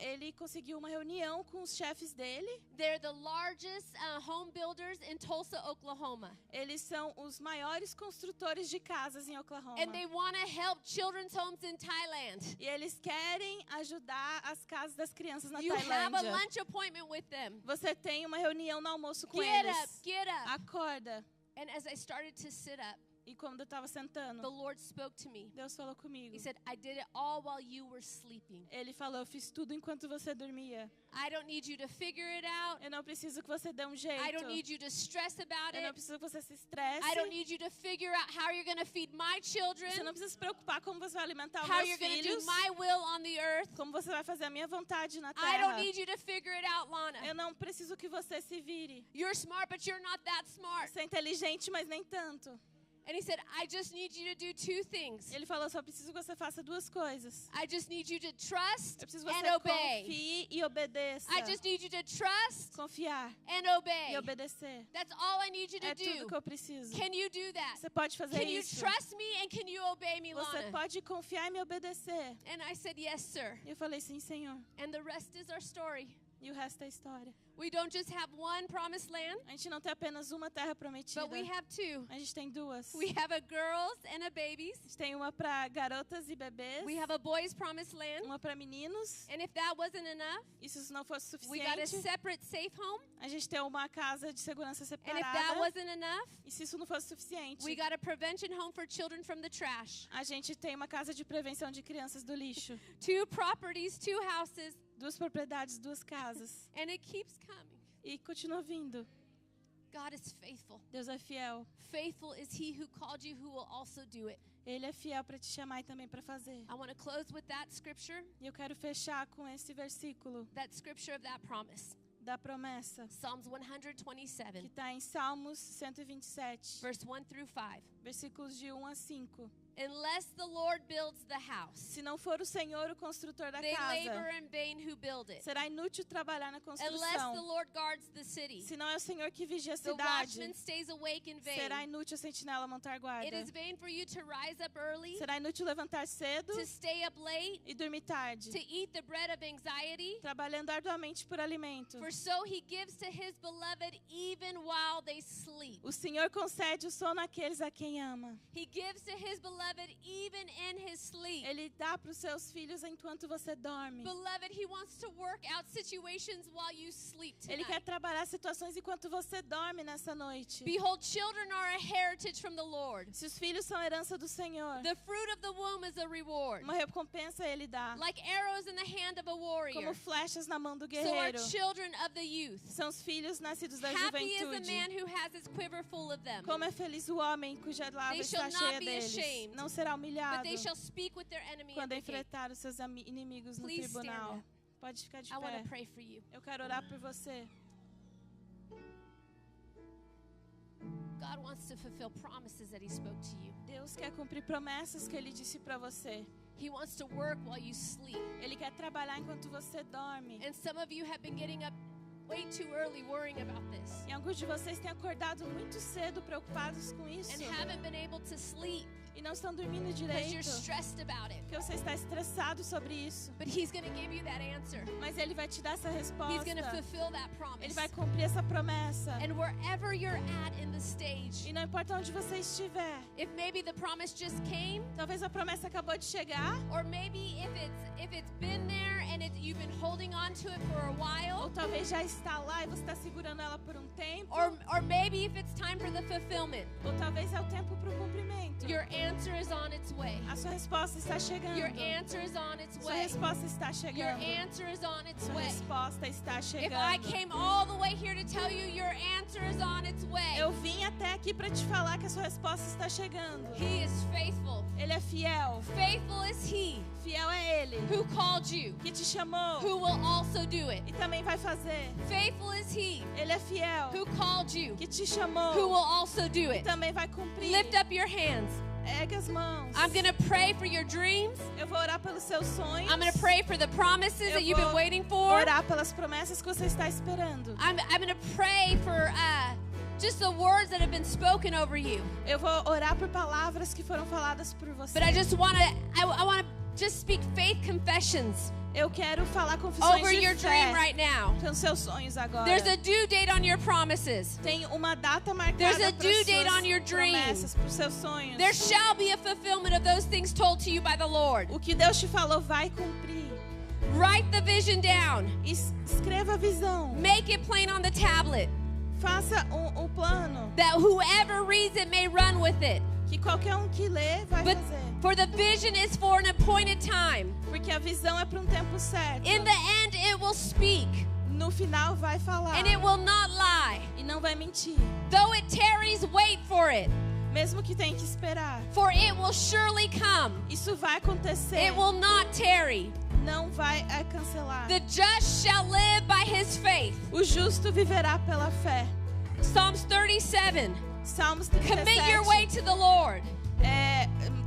Ele conseguiu uma reunião com os chefes dele. They're the largest home builders in Tulsa, Oklahoma. Eles são os maiores construtores de casas em Oklahoma. And they want to help children's homes in Thailand. E eles querem ajudar as casas das crianças na You have a Tailândia. lunch appointment with them. Você tem uma reunião no almoço com Get eles. up, get up. Acorda. And as I started to sit up, E quando eu estava sentando, the Lord spoke to me. Deus falou comigo. He said, I did it all while you were sleeping. Ele falou: eu fiz tudo enquanto você dormia. I don't need you to figure it out. Eu não preciso que você dê um jeito. I don't need you to stress about Eu não it. preciso que você se estresse. I don't need you to figure out how you're going to feed my children, Você não precisa se preocupar como você vai alimentar os how meus you're going to do filhos. my will on the earth. Como você vai fazer a minha vontade na I terra. don't need you to figure it out, Lana. Eu não preciso que você se vire. You're smart, but you're not that smart. Você é inteligente, mas nem tanto. And he said, I just need you to do two things. Ele falou, só preciso que você faça duas coisas. I just need you to trust Eu preciso que and você obey. confie e obedeça. I just need you to trust Confiar and obey. e obedecer. That's all I need you to É tudo do. que eu preciso. Can you do that? Você pode fazer Can you isso. trust me and can you obey me, Você Lana? pode confiar e me obedecer. And I said, yes, sir. Eu falei, sim, Senhor. And the rest is our story. E o resto é história. We don't just have one promised land, A gente não tem apenas uma terra prometida. but we have two. A gente tem duas. We have a girls and a babies. A gente tem uma para garotas e bebês. We have a boys promised land. Uma para meninos. And if that wasn't enough, E se isso não fosse we got a suficiente, separate safe home. a gente tem uma casa de segurança And if separada. that wasn't enough, E se isso não fosse suficiente, we got a prevention home for children from the trash. a gente tem uma casa de prevenção de crianças do lixo. 2 properties, 2 houses, Duas propriedades, duas casas. and it keeps coming. E continua vindo. God is faithful. Deus é fiel. Faithful is he who called you, who will also do it. Ele é fiel para te chamar e também para fazer. I want to close with that scripture, E eu quero fechar com esse versículo that scripture of that promise. da promessa, Psalms que 127, está em Salmos 127, verse 1 through 5. versículos de 1 a 5. Unless the Lord builds the house, Se não for o Senhor o construtor da they labor casa, in vain who build it. será inútil trabalhar na Unless the construção. Lord guards the city, Se não é o Senhor que vigia a the cidade, watchman stays awake in vain. será inútil a sentinela montar guarda. It is vain for you to rise up early, Será inútil levantar cedo to stay up late, e dormir tarde, to eat the bread of anxiety. trabalhando arduamente por alimento. For so he gives to his beloved even while they sleep. O Senhor concede o sono àqueles a quem ama. He gives to his beloved even in his sleep. Ele dá para os seus filhos enquanto você dorme. Beloved, he wants to work out situations while you sleep Ele quer tonight. trabalhar situações enquanto você dorme nessa noite. Behold, children are a heritage from the Lord. Se os filhos são herança do Senhor, The fruit of the womb is a reward. uma recompensa Ele dá. Like arrows in the hand of a warrior, Como flechas na mão do so are guerreiro. children of the youth. São os filhos nascidos da Happy is the juventude. man who has his quiver full of them. Como é feliz o homem cuja lava They está shall not cheia be deles. ashamed, Não será But humilhado they shall speak with their enemy at quando the gate. enfrentar os seus inimigos no Please stand tribunal. up. Pode ficar de I want pé. to pray for you. Eu quero orar por você. God wants to fulfill promises that he spoke to you. Deus quer cumprir promessas que Ele disse para você. He wants to work while you sleep. Ele quer trabalhar enquanto você dorme. And some of you have been getting up way too early worrying about this E alguns de vocês têm acordado muito cedo preocupados com isso. and haven't been able to sleep E não estão dormindo because direito. you're stressed about it. Porque você está estressado sobre isso. But he's going to give you that answer. Mas Ele vai te dar essa He's resposta. going to fulfill that Ele promise. vai cumprir essa promessa. And wherever you're at in the stage, E não importa onde você estiver. if maybe the promise just came, Talvez a promessa acabou de chegar. or maybe if it's been there and you've been holding on to it for a Ou while, talvez já está lá e você está segurando ela por um tempo. or maybe if it's time for the fulfillment, Ou talvez é o tempo para o cumprimento. your answer is on its way. A sua resposta está chegando. Your answer is on its Sua way. resposta está Your chegando. answer is on its Sua way. resposta está If I chegando. came all the way here to tell you your answer is on its way, Eu vim até aqui para te falar que a sua resposta está chegando. he is faithful. Ele é fiel. Faithful is he Fiel é Ele who called you, que te chamou who will also do it. e também vai fazer. Faithful is he Ele é fiel who called you, que te who chamou will also do e it. também vai cumprir. Lift up your hands. Ergue as mãos. I'm going to pray for your dreams. Eu vou orar pelos seus sonhos. I'm going to pray for the promises Eu that you've been vou waiting for. Orar pelas promessas que você está esperando. I'm going to pray for just the words that have been spoken over you. Eu vou orar por palavras que foram faladas por você. But I just want to I want to just speak faith confessions Eu quero falar confissões over de your dream fé right now. pelos seus sonhos agora. There's a due date on your promises. Tem uma data marcada There's a para due as date suas on your dream. promessas, para os seus sonhos. There shall be a fulfillment of those things told to you by the Lord. O que Deus te falou vai cumprir. Write the vision down. Escreva a visão. Make it plain on the tablet Faça o plano. that whoever reads it may run with it. Que qualquer que lê vai But fazer. for the vision is for an appointed time. Porque a visão é para um tempo certo. In the end it will speak No final vai falar. and it will not lie. E não vai mentir. Though it tarries, wait for it, Mesmo que tenha que esperar. for it will surely come. Isso vai acontecer. It will not tarry. Não vai cancelar. The just shall live by his faith. O justo viverá pela fé. Psalms 37, Salmos Commit your way 37. to the Lord.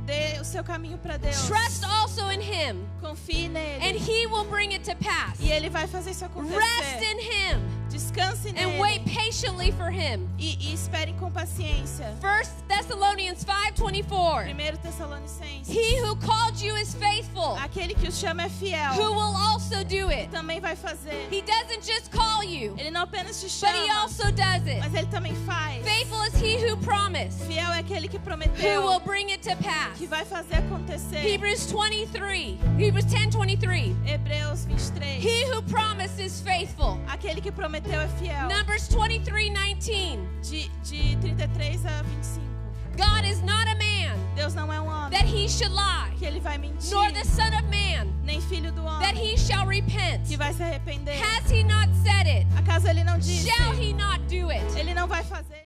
Dê o seu caminho para Deus. Trust also in Him, Confie nele. and He will bring it to pass. E ele vai fazer isso Rest acontecer. in Him Descanse and nele. wait patiently for Him. E espere com paciência. 1 Thessalonians 5:24. 1 Tessalonicenses. He who called you is faithful, Aquele que o chama é fiel. who will also do it. Também vai fazer. He doesn't just call you, Ele não apenas te but He chama, also does it. mas ele também faz. Faithful is He who promised, Fiel é aquele que who prometeu, will bring it to pass. que vai fazer acontecer. Hebrews 10:23. Hebreus 23. He who promised is faithful. Aquele que prometeu é fiel. Numbers 23:19. De 33 a 25. God is not a man Deus não é um homem that He should lie, que ele vai mentir, nor the Son of Man nem filho do that homem He shall repent. que vai se arrepender. Has He not said it? Acaso ele não disse? Shall He not do it? Ele não vai fazer.